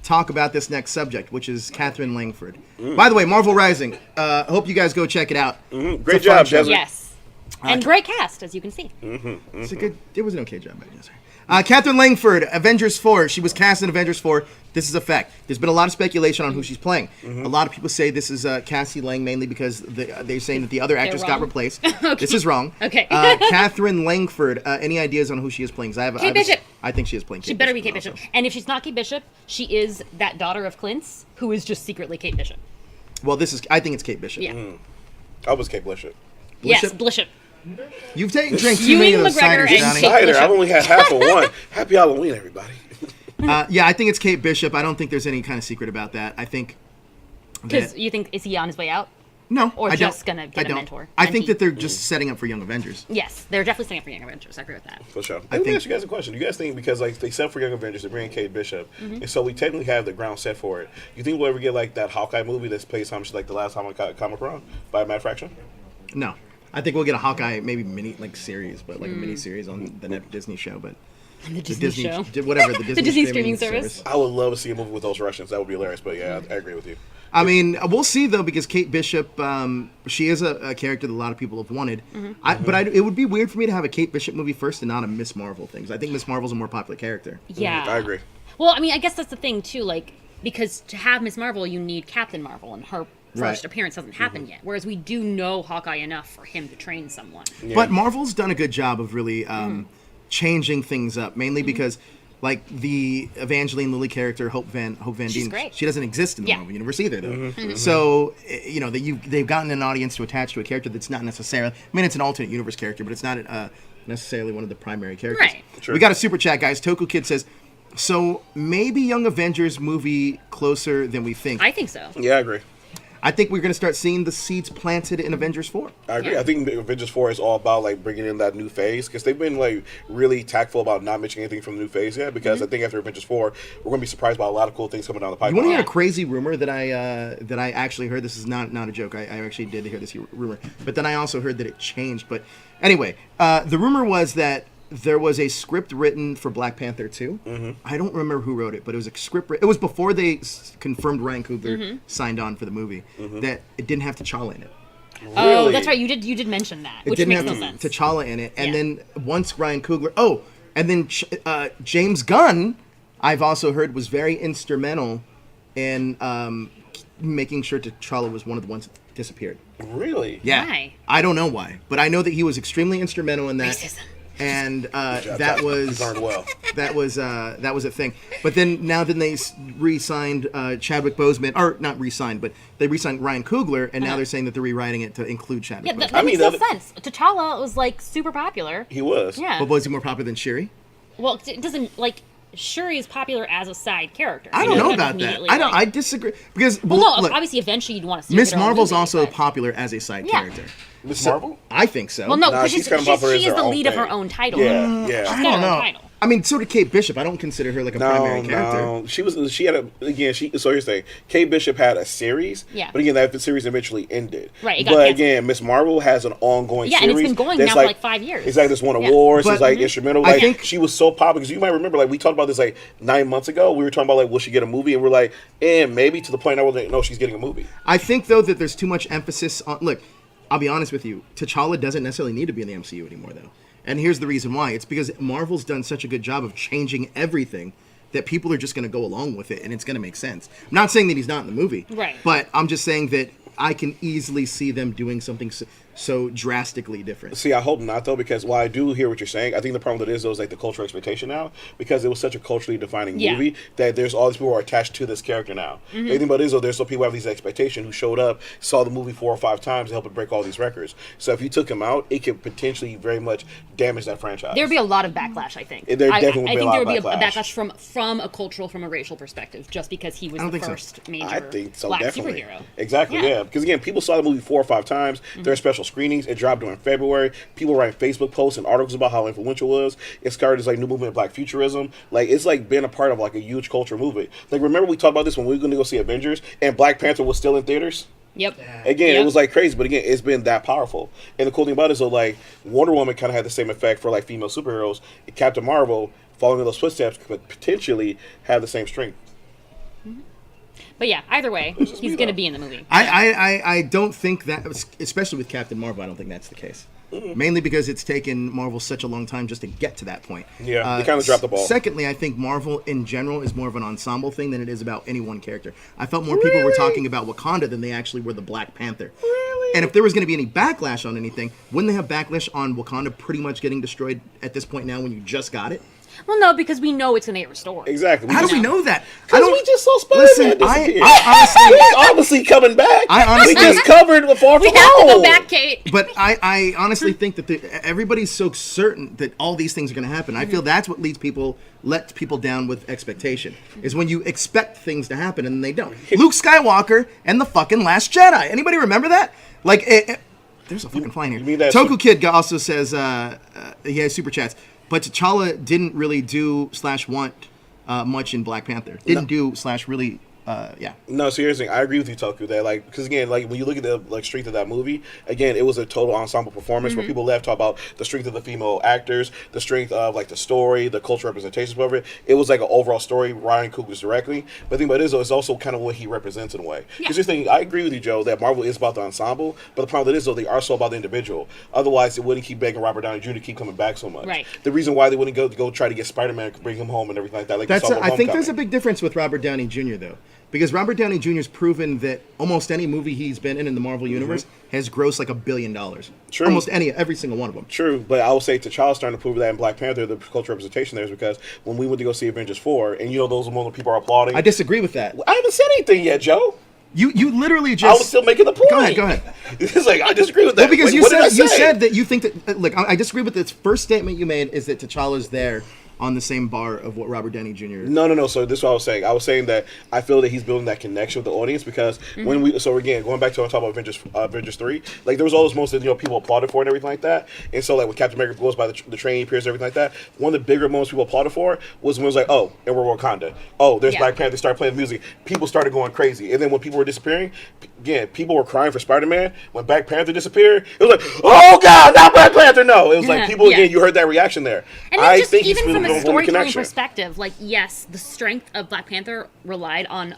Speaker 1: talk about this next subject, which is Katherine Langford. By the way, Marvel Rising. Hope you guys go check it out.
Speaker 2: Great
Speaker 1: It's a fun
Speaker 2: job,
Speaker 1: show.
Speaker 2: Desmond.
Speaker 3: Yes. And great cast, as you can see.
Speaker 1: It's a good. It was an okay job, I guess. Katherine Langford, Avengers 4. She was cast in Avengers 4. This is a fact. There's been a lot of speculation on who she's playing. A lot of people say this is Cassie Lang, mainly because they're saying that the other actress got
Speaker 3: wrong?
Speaker 1: replaced. This is wrong.
Speaker 3: Okay.
Speaker 1: Katherine Langford. Any ideas on who she is playing? 'Cause
Speaker 3: Kate Bishop.
Speaker 1: I think she is playing.
Speaker 3: She
Speaker 1: Kate
Speaker 3: better be
Speaker 1: Bishop
Speaker 3: Kate
Speaker 1: also.
Speaker 3: Bishop. And if she's not Kate Bishop, she is that daughter of Clint's, who is just secretly Kate Bishop.
Speaker 1: Well, I think it's Kate Bishop.
Speaker 3: Yeah.
Speaker 2: I was Kate Bishop.
Speaker 3: Yes, Bishop.
Speaker 1: You've drank too many of those
Speaker 3: McGregor
Speaker 1: ciders,
Speaker 3: and
Speaker 1: Johnny.
Speaker 3: Kate
Speaker 2: Cider.
Speaker 3: Bishop.
Speaker 2: I've only had half of one. Happy Halloween, everybody.
Speaker 1: Yeah, I think it's Kate Bishop. I don't think there's any kind of secret about that. I think
Speaker 3: Because
Speaker 1: that,
Speaker 3: you think, is he on his way out?
Speaker 1: no,
Speaker 3: or
Speaker 1: I
Speaker 3: just
Speaker 1: don't.
Speaker 3: gonna get
Speaker 1: I
Speaker 3: a
Speaker 1: don't.
Speaker 3: mentor,
Speaker 1: I think
Speaker 3: mentee.
Speaker 1: that they're just setting up for Young Avengers.
Speaker 3: Yes, they're definitely setting up for Young Avengers. I agree with that.
Speaker 2: For sure.
Speaker 1: I
Speaker 2: Let me
Speaker 1: think-
Speaker 2: ask you guys a question. Do you guys think, because like they set for Young Avengers, they bring in Kate Bishop, and so we technically have the ground set for it. You think we'll ever get like that Hawkeye movie that's plays how much like the last Comic Con by Matt Fraction?
Speaker 1: No, I think we'll get a Hawkeye maybe mini series, but like a mini series on the Disney show, but
Speaker 3: The Disney show.
Speaker 1: whatever the Disney,
Speaker 3: The Disney streaming service.
Speaker 2: I would love to see a movie with those Russians. That would be hilarious. But yeah, I agree with you.
Speaker 1: I mean, we'll see though, because Kate Bishop, she is a character that a lot of people have wanted. It would be weird for me to have a Kate Bishop movie first and not a Miss Marvel thing. 'Cause I think Miss Marvel's a more popular character.
Speaker 3: Yeah.
Speaker 2: I agree.
Speaker 3: Well, I mean, I guess that's the thing, too. Like, because to have Miss Marvel, you need Captain Marvel, and her first
Speaker 1: Right.
Speaker 3: appearance hasn't happened yet. Whereas we do know Hawkeye enough for him to train someone.
Speaker 1: But Marvel's done a good job of really changing things up, mainly because, like, the Evangeline Lilly character, Hope Van
Speaker 3: She's
Speaker 1: Dien,
Speaker 3: great.
Speaker 1: she doesn't exist in the
Speaker 3: Yeah.
Speaker 1: Marvel universe either, though. So, you know, they've gotten an audience to attach to a character that's not necessarily, I mean, it's an alternate universe character, but it's not necessarily one of the primary characters.
Speaker 3: Right.
Speaker 2: Sure.
Speaker 1: We got a super chat, guys. Toku Kid says, so maybe Young Avengers movie closer than we think.
Speaker 3: I think so.
Speaker 2: Yeah, I agree.
Speaker 1: I think we're going to start seeing the seeds planted in Avengers 4.
Speaker 2: I agree.
Speaker 3: Yeah.
Speaker 2: I think the Avengers 4 is all about like bringing in that new phase, because they've been like really tactful about not mentioning anything from the new phase yet. Because I think after Avengers 4, we're going to be surprised by a lot of cool things coming down the
Speaker 1: You
Speaker 2: pipeline.
Speaker 1: want to hear a crazy rumor that I actually heard? This is not a joke. I actually did hear this rumor, but then I also heard that it changed. But anyway, the rumor was that there was a script written for Black Panther 2. I don't remember who wrote it, but it was a script. It was before they confirmed Ryan Coogler signed on for the movie. That it didn't have T'Challa in it.
Speaker 3: Oh,
Speaker 2: Really?
Speaker 3: that's right. You did mention that,
Speaker 1: It
Speaker 3: which
Speaker 1: didn't
Speaker 3: makes
Speaker 1: have
Speaker 3: no sense.
Speaker 1: T'Challa in it. And
Speaker 3: Yeah.
Speaker 1: then once Ryan Coogler, and then James Gunn, I've also heard, was very instrumental in making sure T'Challa was one of the ones that disappeared.
Speaker 2: Really?
Speaker 1: Yeah.
Speaker 3: Why?
Speaker 1: I don't know why, but I know that he was extremely instrumental in that.
Speaker 3: Racism.
Speaker 1: And
Speaker 2: Yeah,
Speaker 1: that
Speaker 2: you
Speaker 1: was
Speaker 2: learned well.
Speaker 1: that was a thing. But then they re-signed Chadwick Boseman, or not re-signed, but they re-signed Ryan Coogler, and now they're saying that they're rewriting it to include Chadwick
Speaker 3: Yeah,
Speaker 1: Boseman.
Speaker 3: that makes
Speaker 2: mean,
Speaker 3: no
Speaker 2: that-
Speaker 3: sense. T'Challa was, like, super popular.
Speaker 2: He was.
Speaker 3: Yeah.
Speaker 1: But was he more popular than Shuri?
Speaker 3: Well, it doesn't, like, Shuri is popular as a side character.
Speaker 1: I
Speaker 3: You
Speaker 1: don't know
Speaker 3: it's not
Speaker 1: about that.
Speaker 3: immediately,
Speaker 1: I don't.
Speaker 3: like-
Speaker 1: I disagree because
Speaker 3: Well, no,
Speaker 1: look,
Speaker 3: obviously, eventually you'd want to see
Speaker 1: Miss
Speaker 3: her get her own
Speaker 1: Marvel's
Speaker 3: movie,
Speaker 1: also
Speaker 3: but-
Speaker 1: popular as a side
Speaker 3: Yeah.
Speaker 1: character.
Speaker 2: Miss
Speaker 1: So,
Speaker 2: Marvel?
Speaker 1: I think so.
Speaker 3: Well, no,
Speaker 2: Nah,
Speaker 3: because
Speaker 2: she's kinda popular as
Speaker 3: she is
Speaker 2: her
Speaker 3: the
Speaker 2: own
Speaker 3: lead of her
Speaker 2: thing.
Speaker 3: own title.
Speaker 2: Yeah, yeah.
Speaker 3: She's
Speaker 1: I
Speaker 3: got
Speaker 1: don't
Speaker 3: her own
Speaker 1: know.
Speaker 3: title.
Speaker 1: I mean, so did Kate Bishop. I don't consider her like a primary character.
Speaker 2: No, she had so you're saying Kate Bishop had a series,
Speaker 3: Yeah.
Speaker 2: but again, that series eventually ended.
Speaker 3: Right, it got
Speaker 2: But
Speaker 3: canceled.
Speaker 2: again, Miss Marvel has an ongoing
Speaker 3: Yeah,
Speaker 2: series.
Speaker 3: and it's been going
Speaker 2: that's
Speaker 3: now for like 5 years.
Speaker 2: Exactly, it's won
Speaker 3: Yeah.
Speaker 2: awards,
Speaker 1: But-
Speaker 2: it's like instrumental.
Speaker 1: I
Speaker 2: Like,
Speaker 1: think-
Speaker 2: she was so popular, because you might remember, like, we talked about this like 9 months ago. We were talking about, like, will she get a movie? And we're like, maybe, to the point I was like, no, she's getting a movie.
Speaker 1: I think, though, that there's too much emphasis on... Look, I'll be honest with you. T'Challa doesn't necessarily need to be in the MCU anymore, though. And here's the reason why. It's because Marvel's done such a good job of changing everything that people are just going to go along with it, and it's going to make sense. I'm not saying that he's not in the movie.
Speaker 3: Right.
Speaker 1: But I'm just saying that I can easily see them doing something so drastically different.
Speaker 2: See, I hope not, though, because while I do hear what you're saying, I think the problem with it is, though, is like the cultural expectation now, because it was such a culturally defining
Speaker 3: Yeah.
Speaker 2: movie that there's all these people who are attached to this character now. The thing about it is, though, there's some people who have these expectations who showed up, saw the movie 4 or 5 times to help it break all these records. So if you took him out, it could potentially very much damage that franchise.
Speaker 3: There'd be a lot of backlash, I think.
Speaker 2: There definitely would
Speaker 3: I
Speaker 2: be a
Speaker 3: think
Speaker 2: lot
Speaker 3: there
Speaker 2: of
Speaker 3: would be a
Speaker 2: backlash.
Speaker 3: backlash from a racial perspective, just because he was
Speaker 1: I don't
Speaker 3: the
Speaker 1: think so.
Speaker 3: first major
Speaker 2: I think so,
Speaker 3: black
Speaker 2: definitely.
Speaker 3: superhero.
Speaker 2: Exactly, yeah. Because again, people saw the movie 4 or 5 times. There are special screenings. It dropped during February. People write Facebook posts and articles about how influential it was. It started as like new movement of Black futurism. Like, it's like been a part of like a huge culture movement. Like, remember we talked about this when we were going to go see Avengers and Black Panther was still in theaters?
Speaker 3: Yep.
Speaker 2: Again,
Speaker 3: Yep.
Speaker 2: it was like crazy, but again, it's been that powerful. And the cool thing about it is, so like Wonder Woman kind of had the same effect for like female superheroes. Captain Marvel, following in those footsteps, could potentially have the same strength.
Speaker 3: But yeah, either way, he's going to be in the movie.
Speaker 1: I don't think that, especially with Captain Marvel, I don't think that's the case. Mainly because it's taken Marvel such a long time just to get to that point.
Speaker 2: Yeah, they kind of dropped the ball.
Speaker 1: Secondly, I think Marvel in general is more of an ensemble thing than it is about any one character. I felt more people were talking about Wakanda than they actually were the Black Panther. Really? And if there was going to be any backlash on anything, wouldn't they have backlash on Wakanda pretty much getting destroyed at this point now when you just got it?
Speaker 3: Well, no, because we know it's going to get restored.
Speaker 2: Exactly.
Speaker 1: How do we know that?
Speaker 2: Because we just saw Spider-Man
Speaker 1: Listen,
Speaker 2: disappear.
Speaker 1: I honestly...
Speaker 2: He's obviously coming back.
Speaker 1: I honestly-
Speaker 2: we just covered Far
Speaker 3: We
Speaker 2: From
Speaker 3: have to
Speaker 2: Home.
Speaker 3: go back, Kate.
Speaker 1: But I honestly think that everybody's so certain that all these things are going to happen. I feel that's what lets people down with expectation, is when you expect things to happen and they don't. Luke Skywalker and the fucking Last Jedi. Anybody remember that? Like, there's a fucking fly in
Speaker 2: you
Speaker 1: here.
Speaker 2: mean that
Speaker 1: Toku Kid also says he has super chats, but T'Challa didn't really do /want much in Black Panther. Didn't do / really. Yeah.
Speaker 2: No, seriously, I agree with you, Toku. That like, because again, like when you look at the like strength of that movie, again, it was a total ensemble performance where people left talk about the strength of the female actors, the strength of like the story, the cultural representations of it. It was like an overall story. Ryan Coogler's directly, but the thing about it is, though, it's also kind of what he represents in a way. Because this thing, I agree with you, Joe, that Marvel is about the ensemble, but the problem with it is, though, they are so about the individual. Otherwise, it wouldn't keep begging Robert Downey Jr. to keep coming back so much.
Speaker 3: Right.
Speaker 2: The reason why they wouldn't go try to get Spider-Man, bring him home, and everything like that. Like
Speaker 1: That's
Speaker 2: we saw with
Speaker 1: I think there's a
Speaker 2: Homecoming.
Speaker 1: big difference with Robert Downey Jr. though, because Robert Downey Jr.'s proven that almost any movie he's been in the Marvel universe has grossed like $1 billion.
Speaker 2: True.
Speaker 1: Almost every single one of them.
Speaker 2: True, but I will say T'Challa's starting to prove that in Black Panther, the cultural representation there is because when we went to go see Avengers 4, and you know those moments people are applauding.
Speaker 1: I disagree with that.
Speaker 2: I haven't said anything yet, Joe.
Speaker 1: You literally just.
Speaker 2: I was still making the point.
Speaker 1: Go ahead.
Speaker 2: It's like, I disagree with that.
Speaker 1: Well, because
Speaker 2: Like, what did I
Speaker 1: you
Speaker 2: say?
Speaker 1: said that you think that. Look, I disagree with this first statement you made. Is that T'Challa's there on the same bar of what Robert Downey Jr.
Speaker 2: No. So this is what I was saying. I was saying that I feel that he's building that connection with the audience because when we, so again, going back to on top of Avengers 3, like there was all those moments that people applauded for and everything like that. And so like when Captain America goes by the train, he appears and everything like that. One of the bigger moments people applauded for was when it was like, oh, and we're Wakanda. Oh, there's Black Panther. They started playing music. People started going crazy. And then when people were disappearing, again, people were crying for Spider-Man. When Black Panther disappeared, it was like, oh God, not Black Panther. No, it was like people again. You heard that reaction there.
Speaker 3: And
Speaker 2: I
Speaker 3: just
Speaker 2: think
Speaker 3: even
Speaker 2: he's
Speaker 3: from a
Speaker 2: building the
Speaker 3: storytelling
Speaker 2: connection.
Speaker 3: perspective, like yes, the strength of Black Panther relied on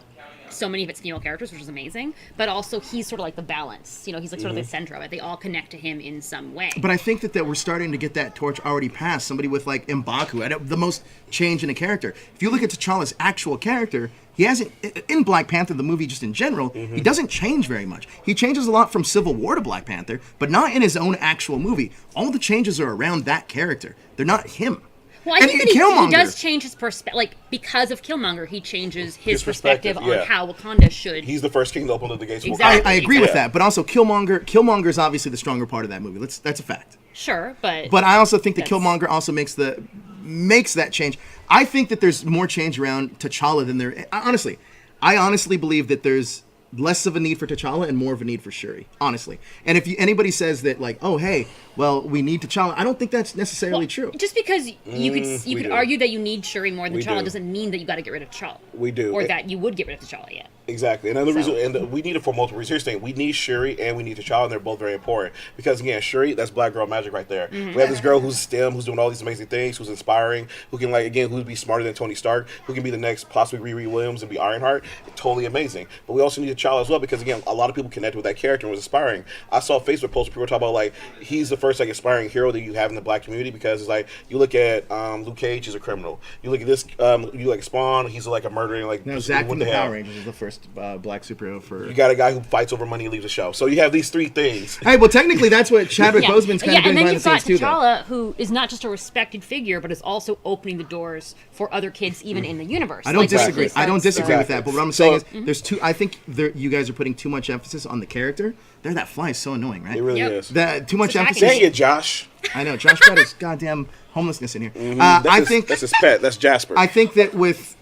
Speaker 3: so many of its female characters, which is amazing. But also, he's sort of like the balance. You know, he's like sort of the center of it. They all connect to him in some way.
Speaker 1: But I think that we're starting to get that torch already passed. Somebody with like M'Baku, the most change in a character. If you look at T'Challa's actual character, he hasn't, in Black Panther, the movie just in general, he doesn't change very much. He changes a lot from Civil War to Black Panther, but not in his own actual movie. All the changes are around that character. They're not him.
Speaker 3: Well, I think that he does change his perspective. Like, because of Killmonger, he changes his perspective on how Wakanda should.
Speaker 2: He's the first king to open the gates.
Speaker 3: Exactly.
Speaker 1: I agree with that, but also Killmonger is obviously the stronger part of that movie. That's a fact.
Speaker 3: Sure, but
Speaker 1: I also think that Killmonger also makes that change. I think that there's more change around T'Challa than there. I honestly believe that there's less of a need for T'Challa and more of a need for Shuri, honestly. And if anybody says that, like, oh, hey, well, we need T'Challa, I don't think that's necessarily true.
Speaker 3: Just because you could
Speaker 2: do.
Speaker 3: argue that you need Shuri more than
Speaker 2: We
Speaker 3: T'Challa
Speaker 2: do.
Speaker 3: doesn't mean that you got to get rid of T'Challa.
Speaker 2: We do.
Speaker 3: Or that you would get rid of T'Challa yet.
Speaker 2: Exactly. Another reason, and we need it for multiple reasons. Here's the thing: we need Shuri and we need T'Challa, and they're both very important. Because again, Shuri, that's black girl magic right there. We have this girl who's STEM, who's doing all these amazing things, who's inspiring, who can who'd be smarter than Tony Stark, who can be the next possibly Riri Williams and be Ironheart. Totally amazing. But we also need T'Challa as well because again, a lot of people connected with that character and was inspiring. I saw a Facebook post where people talk about like he's the first like inspiring hero that you have in the black community because it's like you look at Luke Cage, he's a criminal. You look at this, you like Spawn, he's like a murdering like.
Speaker 1: Now, Zach
Speaker 2: what
Speaker 1: from the
Speaker 2: hell?
Speaker 1: Power Rangers is the first black superhero for.
Speaker 2: You got a guy who fights over money and leaves the show. So you have these three things.
Speaker 1: Hey, well, technically, that's what Chadwick Boseman's kind of doing
Speaker 3: and then
Speaker 1: behind the
Speaker 3: you've got
Speaker 1: scenes too, though.
Speaker 3: T'Challa, who is not just a respected figure, but is also opening the doors for other kids, even in the universe.
Speaker 1: I don't
Speaker 3: Like,
Speaker 1: disagree.
Speaker 3: Wesley
Speaker 1: I don't
Speaker 3: Snipes,
Speaker 1: disagree
Speaker 3: so-
Speaker 1: with that. But what I'm saying is, there's two. I think you guys are putting too much emphasis on the character. There, that fly is so annoying, right?
Speaker 2: It really
Speaker 3: Yep.
Speaker 2: is.
Speaker 1: That too much
Speaker 3: attacking.
Speaker 1: emphasis.
Speaker 2: Dang it, Josh.
Speaker 1: I know. Josh got his goddamn homelessness in here.
Speaker 2: That's his pet. That's Jasper.
Speaker 1: I think that with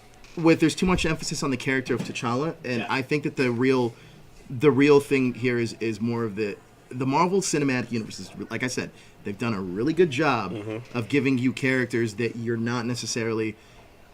Speaker 1: there's too much emphasis on the character of T'Challa, and I think that the real thing here is more of the Marvel Cinematic Universe. Is, like I said, they've done a really good job of giving you characters that you're not necessarily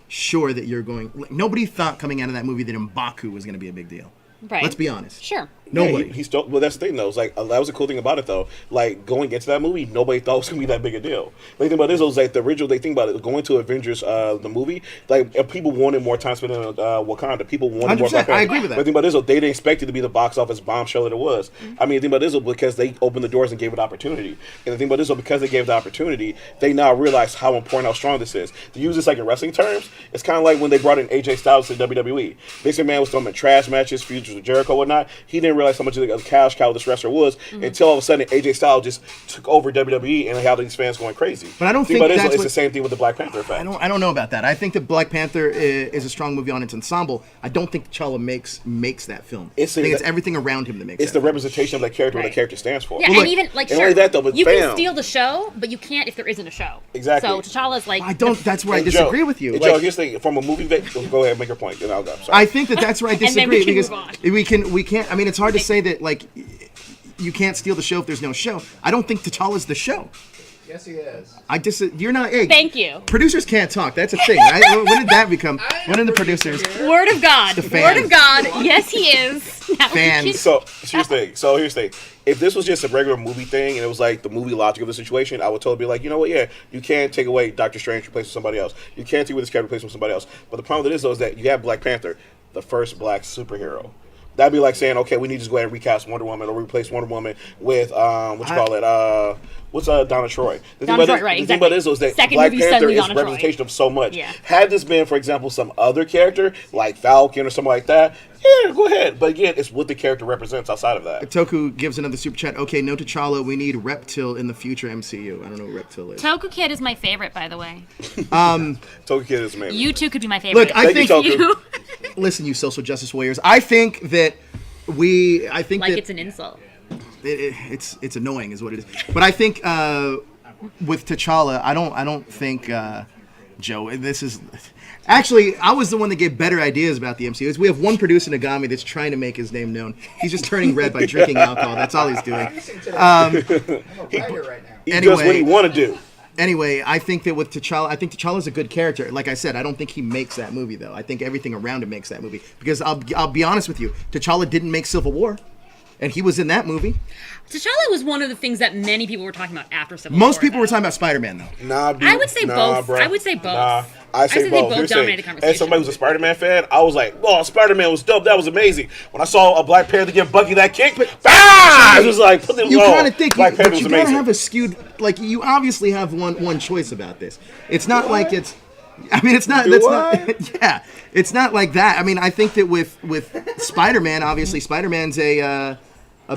Speaker 1: sure that you're going. Like, nobody thought coming out of that movie that M'Baku was going to be a big deal.
Speaker 3: Right.
Speaker 1: Let's be honest.
Speaker 3: Sure.
Speaker 1: Nobody.
Speaker 2: Yeah, he still. Well, that's the thing, though. It's like that was the cool thing about it, though. Like going into that movie, nobody thought it was gonna be that big a deal. The thing about this was like the original. They think about it going to Avengers, the movie. Like people wanted more time spent in Wakanda. People wanted more.
Speaker 1: 100%, I agree with that.
Speaker 2: But the thing about this, though, they didn't expect it to be the box office bombshell that it was. I mean, the thing about this, though, because they opened the doors and gave it opportunity. And the thing about this, though, because they gave the opportunity, they now realize how important, how strong this is. To use this like in wrestling terms, it's kind of like when they brought in AJ Styles to WWE. Vince McMahon was throwing in trash matches, feuds with Jericho, whatnot. He didn't realize how much of a cash cow this wrestler was until all of a sudden AJ Styles just took over WWE and had these fans going crazy.
Speaker 1: But I don't think
Speaker 2: about it,
Speaker 1: that's
Speaker 2: it's
Speaker 1: what-
Speaker 2: the same thing with the Black Panther effect.
Speaker 1: I don't know about that. I think that Black Panther is a strong movie on its ensemble. I don't think T'Challa makes that film. I think it's everything around him that makes.
Speaker 2: It's
Speaker 1: that
Speaker 2: the
Speaker 1: film.
Speaker 2: representation of that character, what
Speaker 3: Right.
Speaker 2: that character stands for.
Speaker 3: Yeah,
Speaker 1: Well,
Speaker 3: and
Speaker 1: look,
Speaker 3: even like
Speaker 2: and
Speaker 3: sure,
Speaker 2: only that, though, but
Speaker 3: you
Speaker 2: bam.
Speaker 3: can steal the show, but you can't if there isn't a show.
Speaker 2: Exactly.
Speaker 3: So T'Challa's like
Speaker 1: I don't. That's where I
Speaker 2: And
Speaker 1: disagree
Speaker 2: Joe,
Speaker 1: with you.
Speaker 2: and
Speaker 1: Like,
Speaker 2: Joe, here's the thing. From a movie, go ahead, make your point, and I'll go. Sorry.
Speaker 1: I think that's where I
Speaker 3: then we
Speaker 1: disagree
Speaker 3: can
Speaker 1: because
Speaker 3: move on.
Speaker 1: we can't. I mean, it's hard to say that like you can't steal the show if there's no show. I don't think T'Challa's the show.
Speaker 9: Yes, he is.
Speaker 1: You're not. Hey,
Speaker 3: Thank you.
Speaker 1: Producers can't talk. That's a thing, right? When did that become? When did the producers?
Speaker 3: Word of God.
Speaker 1: The
Speaker 3: Word
Speaker 1: fans.
Speaker 3: of God. Yes, he is. Now we
Speaker 1: Fans.
Speaker 3: can-
Speaker 2: So here's the thing. If this was just a regular movie thing and it was like the movie logic of the situation, I would totally be like, you know what? Yeah, you can't take away Doctor Strange, replace with somebody else. You can't take away this character, replace with somebody else. But the problem with it is though is that you have Black Panther, the first black superhero. That'd be like saying, okay, we need to just go ahead and recast Wonder Woman or replace Wonder Woman with what's Donna Troy. The
Speaker 3: Donna Troy,
Speaker 2: thing
Speaker 3: right,
Speaker 2: about
Speaker 3: exactly.
Speaker 2: this is that
Speaker 3: Second
Speaker 2: Black
Speaker 3: movie,
Speaker 2: Panther
Speaker 3: suddenly
Speaker 2: is
Speaker 3: Donna Troy.
Speaker 2: representation of so much.
Speaker 3: Yeah.
Speaker 2: Had this been, for example, some other character like Falcon or something like that, yeah, go ahead. But again, it's what the character represents outside of that.
Speaker 1: Toku gives another super chat. Okay, no T'Challa. We need Reptile in the future MCU. I don't know what Reptile is.
Speaker 3: Toku Kid is my favorite, by the way.
Speaker 2: Toku Kid is amazing.
Speaker 3: You two could be my favorite.
Speaker 1: Look, I
Speaker 2: Thank
Speaker 1: think.
Speaker 2: you, Toku.
Speaker 1: Listen, you social justice warriors. I think that I think
Speaker 3: like
Speaker 1: that
Speaker 3: it's an insult.
Speaker 1: it's annoying, is what it is. But I think with T'Challa, I don't think Joe. This is actually I was the one that gave better ideas about the MCU. We have one producer, Nagami, that's trying to make his name known. He's just turning red by drinking alcohol. That's all he's doing.
Speaker 9: I'm a writer right now.
Speaker 2: He does what he
Speaker 1: Anyway.
Speaker 2: want to do.
Speaker 1: Anyway, I think that with T'Challa, I think T'Challa's a good character. Like I said, I don't think he makes that movie though. I think everything around him makes that movie. Because I'll be honest with you, T'Challa didn't make Civil War, and he was in that movie.
Speaker 3: T'Challa was one of the things that many people were talking about after Civil
Speaker 1: Most
Speaker 3: War,
Speaker 1: people
Speaker 3: though.
Speaker 1: were talking about Spider-Man though.
Speaker 2: Nah, dude.
Speaker 3: I would say both.
Speaker 2: Bro.
Speaker 3: I would say both.
Speaker 2: Nah,
Speaker 3: I
Speaker 2: I say
Speaker 3: say they
Speaker 2: both.
Speaker 3: both
Speaker 2: Here's the
Speaker 3: dominated the
Speaker 2: thing.
Speaker 3: conversation.
Speaker 2: As somebody who's a Spider-Man fan, I was like, "Oh, Spider-Man was dope. That was amazing." When I saw a Black Panther give Bucky that kick, I was like, "Put them
Speaker 1: You
Speaker 2: on."
Speaker 1: kind of think,
Speaker 2: Black Panther
Speaker 1: but
Speaker 2: was
Speaker 1: you gotta
Speaker 2: amazing.
Speaker 1: have a skewed. Like you obviously have one choice about this. It's not like it's. I mean, it's not.
Speaker 2: Do
Speaker 1: That's
Speaker 2: I?
Speaker 1: not. Yeah, it's not like that. I mean, I think that with Spider-Man, obviously, Spider-Man's a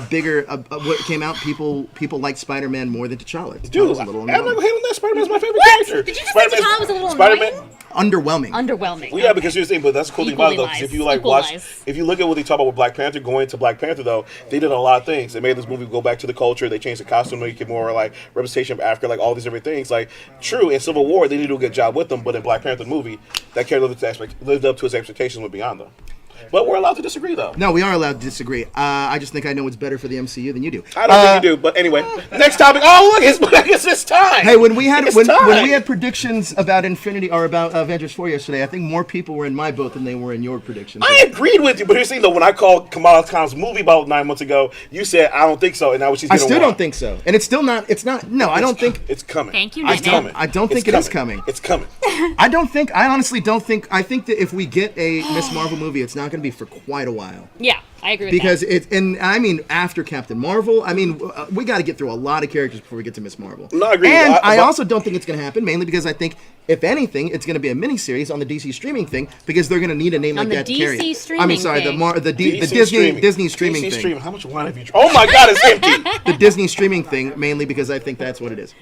Speaker 1: bigger. What came out, people liked Spider-Man more than T'Challa.
Speaker 2: Dude,
Speaker 1: T'Challa's a
Speaker 2: I'm
Speaker 1: little
Speaker 2: not gonna hate on that. Spider-Man's my favorite
Speaker 3: What?
Speaker 2: character.
Speaker 3: Did you just say T'Challa was a little annoying?
Speaker 1: underwhelming.
Speaker 3: Underwhelming.
Speaker 2: Well, yeah, because here's the thing, but that's the cool thing about it,
Speaker 3: Equally
Speaker 2: though. 'Cause
Speaker 3: lies.
Speaker 2: if you like
Speaker 3: Equal
Speaker 2: watch,
Speaker 3: lies.
Speaker 2: if you look at what they talk about with Black Panther, going into Black Panther though, they did a lot of things. They made this movie go back to the culture. They changed the costume, make it more like representation of Africa, like all these different things. Like, true, in Civil War they did do a good job with them, but in Black Panther movie, that character lived up to his expectations, went beyond them. But we're allowed to disagree, though.
Speaker 1: No, we are allowed to disagree. I just think I know what's better for the MCU than you do.
Speaker 2: I don't think you do. But anyway, next topic. Oh, look, it's this time.
Speaker 1: Hey, when we had predictions about Infinity or about Avengers 4 yesterday, I think more people were in my boat than they were in your predictions.
Speaker 2: I agreed with you, but here's the thing, though. When I called Kamala Khan's movie about 9 months ago, you said I don't think so, and now she's.
Speaker 1: I still don't think so, and it's still not. It's not. No, I don't think
Speaker 2: it's coming.
Speaker 3: Thank you.
Speaker 2: It's coming.
Speaker 1: I don't think it is coming.
Speaker 2: It's coming.
Speaker 1: I don't think. I honestly don't think. I think that if we get a Miss Marvel movie, it's not going to be for quite a while.
Speaker 3: Yeah, I agree with
Speaker 1: Because
Speaker 3: that.
Speaker 1: it's, and I mean, after Captain Marvel, I mean, we got to get through a lot of characters before we get to Miss Marvel.
Speaker 2: No, I agree.
Speaker 1: And I also don't think it's going to happen, mainly because I think, if anything, it's going to be a miniseries on the DC streaming thing, because they're going to need a name like that to carry it.
Speaker 3: DC streaming
Speaker 1: I mean, sorry,
Speaker 3: thing.
Speaker 1: the Disney streaming
Speaker 2: DC
Speaker 1: thing.
Speaker 2: Streaming. How much wine have you drunk? Oh my God, it's empty.
Speaker 1: The Disney streaming thing, mainly because I think that's what it is.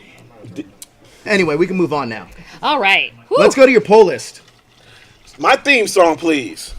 Speaker 1: Anyway, we can move on now.
Speaker 3: All right. Whew.
Speaker 1: Let's go to your poll list.
Speaker 2: My theme song, please.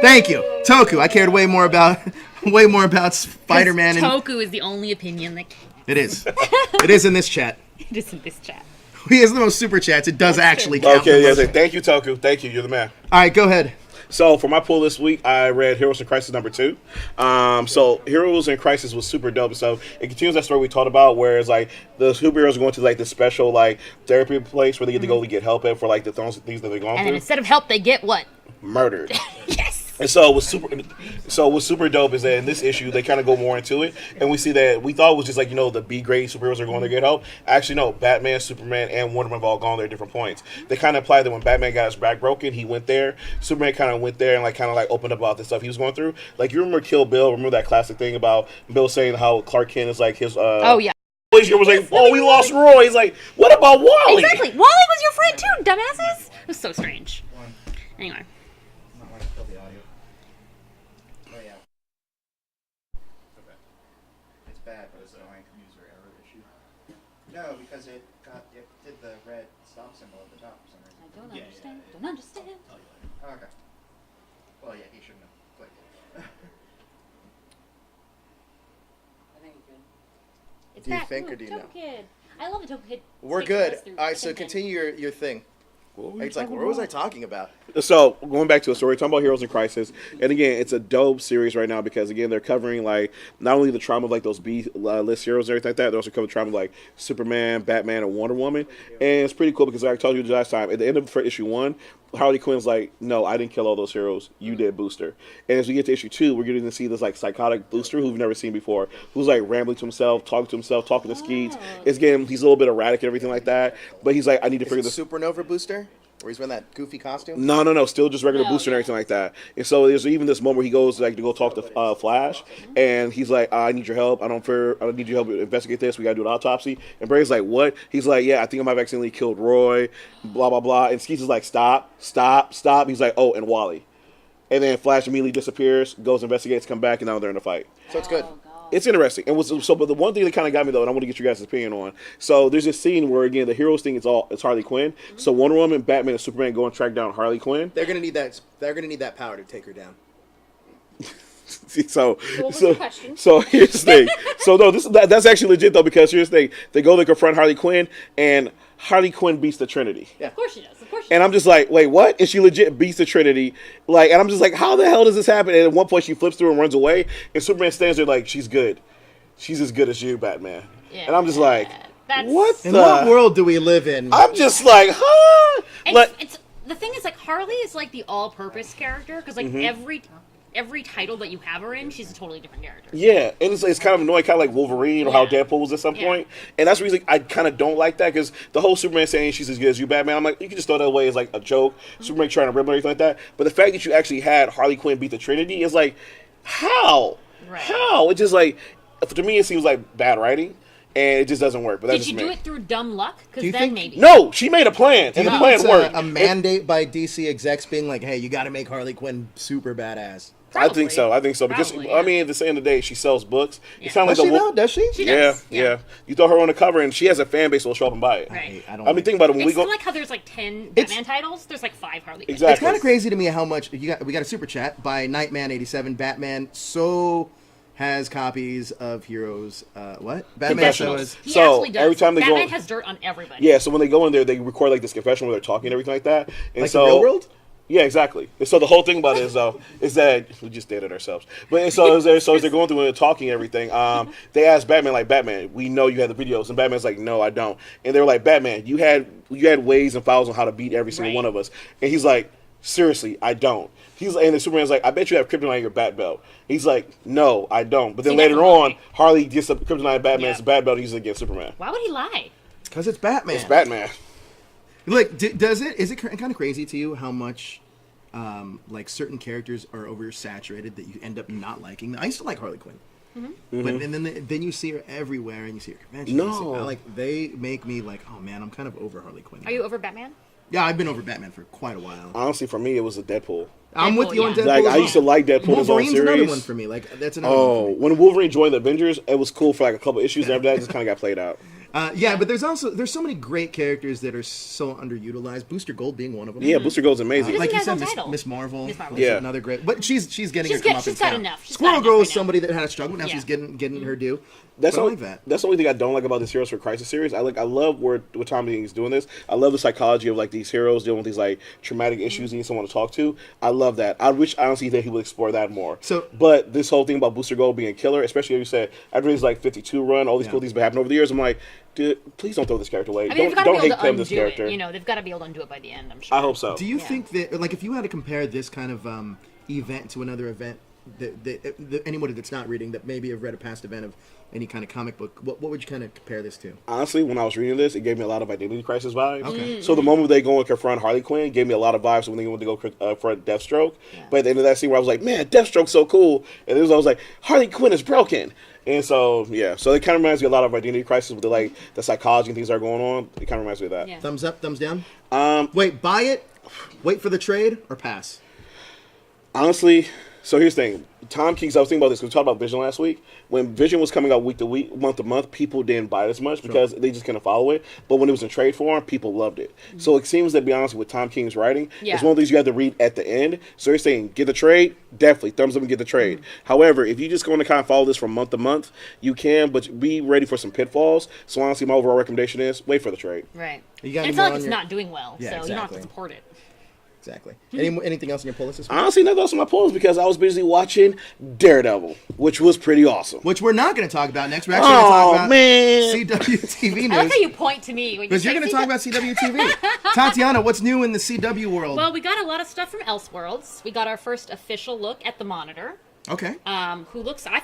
Speaker 1: Thank you, Toku. I cared way more about Spider-Man.
Speaker 3: Toku is the only opinion that
Speaker 1: It is. It is in this chat.
Speaker 3: it is in this chat.
Speaker 1: He has the most super chats. It does actually count.
Speaker 2: Okay, yes. Thank you, Toku. Thank you. You're the man.
Speaker 1: All right, go ahead.
Speaker 2: So for my poll this week, I read Heroes in Crisis #2. So Heroes in Crisis was super dope. So it continues that story we talked about, where it's like the superheroes are going to like this special like therapy place where they get to go to get help for like the things that they're going
Speaker 3: And then
Speaker 2: through.
Speaker 3: instead of help, they get what?
Speaker 2: Murdered.
Speaker 3: Yes.
Speaker 2: And so what's super dope is that in this issue they kind of go more into it, and we see that we thought it was just like the B grade superheroes are going to get help. Actually, no, Batman, Superman, and Wonder Woman have all gone there at different points. They kind of applied that when Batman got his back broken, he went there. Superman kind of went there and kind of opened up about the stuff he was going through. Like you remember Kill Bill? Remember that classic thing about Bill saying how Clark Kent is like his.
Speaker 3: Oh yeah.
Speaker 2: Was like, oh, we lost Roy. He's like, what about Wally?
Speaker 3: Exactly. Wally was your friend too, dumbasses. It was so strange. Anyway.
Speaker 9: No, because it did the red stop symbol at the top for some reason.
Speaker 3: I don't understand. Don't understand.
Speaker 9: Oh, okay. Well, yeah, he shouldn't have clicked it.
Speaker 4: I think you could.
Speaker 3: It's
Speaker 1: Do you
Speaker 3: back.
Speaker 1: think,
Speaker 3: Ooh,
Speaker 1: or do you
Speaker 3: Toku
Speaker 1: know?
Speaker 3: Kid. I love the Toku Kid.
Speaker 1: We're
Speaker 3: takes
Speaker 1: good.
Speaker 3: us through
Speaker 1: All right, so
Speaker 3: everything.
Speaker 1: continue your thing. It's like, what was I talking about?
Speaker 2: So going back to the story, talking about Heroes in Crisis, and again, it's a dope series right now because again they're covering like not only the trauma of like those B list heroes and everything like that, they're also covering trauma of like Superman, Batman, and Wonder Woman, and it's pretty cool because like I told you last time at the end of issue 1, Harley Quinn's like, no, I didn't kill all those heroes, you did, Booster. And as we get to issue 2, we're getting to see this like psychotic Booster who we've never seen before, who's like rambling to himself, talking to Skeets. It's getting he's a little bit erratic and everything like that, but he's like, I need to figure this.
Speaker 1: Supernova Booster? Where he's wearing that goofy costume?
Speaker 2: No, still just regular Booster and everything like that. And so there's even this moment where he goes like to go talk to Flash, and he's like, I need your help. I need your help to investigate this. We gotta do an autopsy. And Barry's like, what? He's like, yeah, I think I might have accidentally killed Roy. Blah blah blah. And Skeets is like, stop. He's like, oh, and Wally. And then Flash immediately disappears, goes investigates, come back, and now they're in a fight.
Speaker 1: So it's good.
Speaker 2: It's interesting. But the one thing that kind of got me though, and I want to get your guys' opinion on. So there's this scene where again the heroes thing it's Harley Quinn. Mm-hmm. So Wonder Woman, Batman, and Superman go and track down Harley Quinn.
Speaker 1: They're gonna need that. They're gonna need that power to take her down.
Speaker 2: So
Speaker 3: what was the question?
Speaker 2: So here's the thing. So no, that's actually legit though because here's the thing. They go to confront Harley Quinn and Harley Quinn beats the Trinity.
Speaker 1: Yeah.
Speaker 3: Of course she does.
Speaker 2: And I'm just like, wait, what? And she legit beats the Trinity. Like, and I'm just like, how the hell does this happen? And at one point she flips through and runs away. And Superman stands there like, she's good. She's as good as you, Batman.
Speaker 3: Yeah.
Speaker 2: And I'm just like, what
Speaker 1: in what world do we live in?
Speaker 2: I'm just like, huh?
Speaker 3: It's the thing is like Harley is like the all-purpose character because like every title that you have her in, she's a totally different character.
Speaker 2: Yeah, and it's kind of annoying, kind of like Wolverine or how Deadpool was at some point. And that's the reason I kind of don't like that because the whole Superman saying she's as good as you, Batman, I'm like, you can just throw that away as like a joke. Superman trying to rip or anything like that. But the fact that you actually had Harley Quinn beat the Trinity is like, how?
Speaker 3: Right.
Speaker 2: How? It's just like, to me, it seems like bad writing. And it just doesn't work. But that's
Speaker 3: Did you do it through dumb luck? Because then
Speaker 1: think-
Speaker 3: maybe.
Speaker 2: No, she made a plan, and the plan
Speaker 1: It's
Speaker 2: worked.
Speaker 1: a mandate by DC execs being like, hey, you got to make Harley Quinn super badass.
Speaker 2: I think so. Because
Speaker 3: Probably,
Speaker 2: I mean, at the end of the day, she sells books. It's kind of
Speaker 1: Does
Speaker 2: like
Speaker 1: she though? Does she?
Speaker 3: She does.
Speaker 2: Yeah. You throw her on the cover, and she has a fan base that will show up and buy it.
Speaker 3: Right.
Speaker 1: I don't.
Speaker 2: I mean, think about it. When we
Speaker 3: It's
Speaker 2: go,
Speaker 3: like how there's like 10
Speaker 1: It's-
Speaker 3: Batman titles. There's like 5 Harley Quinn.
Speaker 2: Exactly.
Speaker 1: It's kind of crazy to me how much we got a super chat by Nightman87. Batman has copies of Heroes. What? Batman
Speaker 2: Confessionals.
Speaker 3: He
Speaker 2: So,
Speaker 3: absolutely does.
Speaker 2: every time they
Speaker 3: Batman
Speaker 2: go-
Speaker 3: has dirt on everybody.
Speaker 2: yeah. So when they go in there, they record like this confession where they're talking and everything like that. And
Speaker 1: Like
Speaker 2: so,
Speaker 1: the real world?
Speaker 2: Yeah, exactly. And so the whole thing about it is that we just did it ourselves. But so as they're going through and talking and everything, they asked Batman, like, Batman, we know you had the videos, and Batman's like, no, I don't. And they were like, Batman, you had ways and files on how to beat every single one of us. And he's like, seriously, I don't. And the Superman's like, I bet you have kryptonite in your bat belt. He's like, no, I don't. But then later on, Harley gets a kryptonite in Batman's bat belt and uses it against Superman.
Speaker 3: Why would he lie?
Speaker 1: Because it's Batman.
Speaker 2: It's Batman.
Speaker 1: Like, is it kind of crazy to you how much, like, certain characters are oversaturated that you end up not liking? I used to like Harley Quinn. But and then you see her everywhere, and you see her conventions.
Speaker 2: No.
Speaker 1: They make me like, oh man, I'm kind of over Harley Quinn.
Speaker 3: Are you over Batman?
Speaker 1: Yeah, I've been over Batman for quite a while.
Speaker 2: Honestly, for me, it was a Deadpool.
Speaker 1: I'm with you on Deadpool.
Speaker 2: Like, I used to like Deadpool.
Speaker 1: Wolverine's
Speaker 2: his own
Speaker 1: another
Speaker 2: series.
Speaker 1: one for me. Like, that's another one for me.
Speaker 2: When Wolverine joined the Avengers, it was cool for like a couple issues, and after that, it just kind of got played out.
Speaker 1: Yeah, but there's so many great characters that are so underutilized. Booster Gold being one of them.
Speaker 2: Yeah, Booster Gold's amazing.
Speaker 1: Like you
Speaker 3: has
Speaker 1: said,
Speaker 3: no title.
Speaker 1: Miss Marvel.
Speaker 2: Yeah,
Speaker 1: another great. But she's getting her
Speaker 3: She's
Speaker 1: comeuppance
Speaker 3: got
Speaker 1: now.
Speaker 3: enough. She's
Speaker 1: Squirrel
Speaker 3: got
Speaker 1: Girl
Speaker 3: enough
Speaker 1: is
Speaker 3: right now.
Speaker 1: somebody that had a struggle. Now
Speaker 3: Yeah.
Speaker 1: she's getting her due.
Speaker 2: That's
Speaker 1: But
Speaker 2: all,
Speaker 1: I like that.
Speaker 2: That's the only thing I don't like about this Heroes for Crisis series. I love where Tom is doing this. I love the psychology of like these heroes dealing with these like traumatic issues and need someone to talk to. I love that. I wish honestly that he would explore that more. But this whole thing about Booster Gold being a killer, especially as you said, after his like 52 run, all these cool things have been happening over the years. I'm like, dude, please don't throw this character away.
Speaker 3: I mean,
Speaker 2: Don't hate him this character.
Speaker 3: It. You know, they've got to be able to undo it by the end. I'm sure.
Speaker 2: I hope so.
Speaker 1: Do you think that, like, if you had to compare this kind of event to another event, that anybody that's not reading that maybe have read a past event of any kind of comic book, what would you kind of compare this to?
Speaker 2: Honestly, when I was reading this, it gave me a lot of Identity Crisis vibes.
Speaker 1: Okay.
Speaker 2: So the moment they go and confront Harley Quinn gave me a lot of vibes when they went to go confront Deathstroke. But at the end of that scene where I was like, man, Deathstroke's so cool. And then I was like, Harley Quinn is broken. And so, yeah. So it kind of reminds me a lot of Identity Crisis with the psychology and things that are going on. It kind of reminds me of that.
Speaker 3: Yeah.
Speaker 1: Thumbs up, thumbs down? Wait, buy it, wait for the trade, or pass?
Speaker 2: Honestly, so here's the thing. Tom King's, I was thinking about this because we talked about Vision last week. When Vision was coming out week to week, month to month, people didn't buy it as much because they just couldn't follow it. But when it was in trade form, people loved it. So it seems that, to be honest, with Tom King's writing, it's one of these you have to read at the end. So you're saying, get the trade? Definitely. Thumbs up and get the trade. However, if you just going to kind of follow this from month to month, you can, but be ready for some pitfalls. So honestly, my overall recommendation is wait for the trade.
Speaker 3: Right.
Speaker 1: You got
Speaker 3: and it's not like it's not doing well, so you don't have to support it.
Speaker 1: Exactly. Anything else on your pull list this week?
Speaker 2: Honestly, nothing else on my pull list because I was busy watching Daredevil, which was pretty awesome.
Speaker 1: Which we're not going to talk about next. We're actually going to talk about
Speaker 2: man.
Speaker 1: CWTV news.
Speaker 3: I like how you point to me when you
Speaker 1: Because you're going to talk about CWTV. Tatiana, what's new in the CW world?
Speaker 3: Well, we got a lot of stuff from Elseworlds. We got our first official look at the Monitor.
Speaker 1: Okay.
Speaker 3: I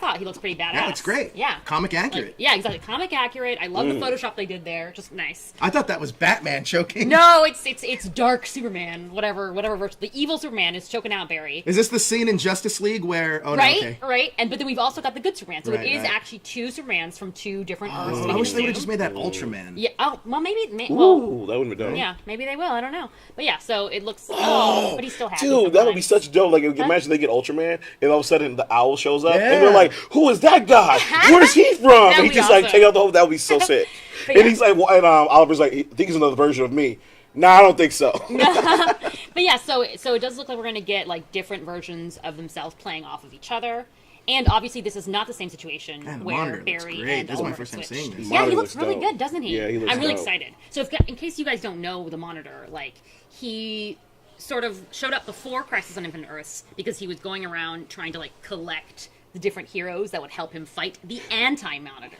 Speaker 3: thought he looks pretty badass.
Speaker 1: Yeah, looks great.
Speaker 3: Yeah.
Speaker 1: Comic accurate.
Speaker 3: Like, yeah, exactly. Comic accurate. I love the Photoshop they did there. Just nice.
Speaker 1: I thought that was Batman choking.
Speaker 3: No, it's dark Superman. Whatever version. The evil Superman is choking out Barry.
Speaker 1: Is this the scene in Justice League where? Oh,
Speaker 3: right,
Speaker 1: no, okay.
Speaker 3: right. But then we've also got the good Superman. So
Speaker 1: Right,
Speaker 3: it is
Speaker 1: right.
Speaker 3: actually two Supermans from two different Earths.
Speaker 1: I wish they would have just made that Ultraman.
Speaker 3: Yeah. Oh, well, maybe.
Speaker 2: Ooh, that would have been dope.
Speaker 3: Yeah, maybe they will. I don't know. But yeah, so it looks. But he's still happy.
Speaker 2: Dude, that would be such dope. Like, imagine they get Ultraman, and all of a sudden the owl shows up,
Speaker 1: Yeah.
Speaker 2: and they're like, "Who is that guy? Where's he from?"
Speaker 3: That'd
Speaker 2: And he
Speaker 3: be
Speaker 2: just like
Speaker 3: awesome.
Speaker 2: take out the whole. That would be so sick.
Speaker 3: But
Speaker 2: And
Speaker 3: yeah.
Speaker 2: he's like, well, and Oliver's like, "I think he's another version of me." Nah, I don't think so.
Speaker 3: But yeah, so it does look like we're going to get like different versions of themselves playing off of each other. And obviously, this is not the same situation
Speaker 1: Man, the
Speaker 3: where
Speaker 1: Monitor looks
Speaker 3: Barry
Speaker 1: great.
Speaker 3: and
Speaker 1: This is my
Speaker 3: Oliver
Speaker 1: first time
Speaker 3: switched.
Speaker 1: seeing this.
Speaker 3: Yeah, he
Speaker 2: Monitor
Speaker 3: looks
Speaker 2: looks
Speaker 3: really
Speaker 2: dope.
Speaker 3: good, doesn't he?
Speaker 2: Yeah, he looks
Speaker 3: I'm really
Speaker 2: dope.
Speaker 3: excited. So, in case you guys don't know the Monitor, like he sort of showed up before Crisis on Infinite Earths because he was going around trying to like collect the different heroes that would help him fight the anti-Monitor.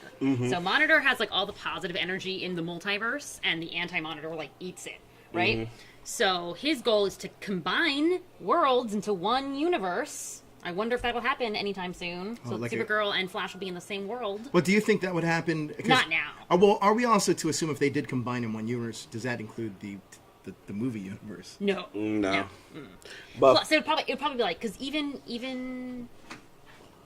Speaker 3: So Monitor has like all the positive energy in the multiverse, and the anti-Monitor like eats it, right? So his goal is to combine worlds into one universe. I wonder if that will happen anytime soon. So
Speaker 1: like
Speaker 3: Supergirl and Flash will be in the same world.
Speaker 1: But do you think that would happen?
Speaker 3: Not now.
Speaker 1: Well, are we also to assume if they did combine in one universe, does that include the movie universe?
Speaker 3: No.
Speaker 2: No.
Speaker 3: But so it'd probably be like, because even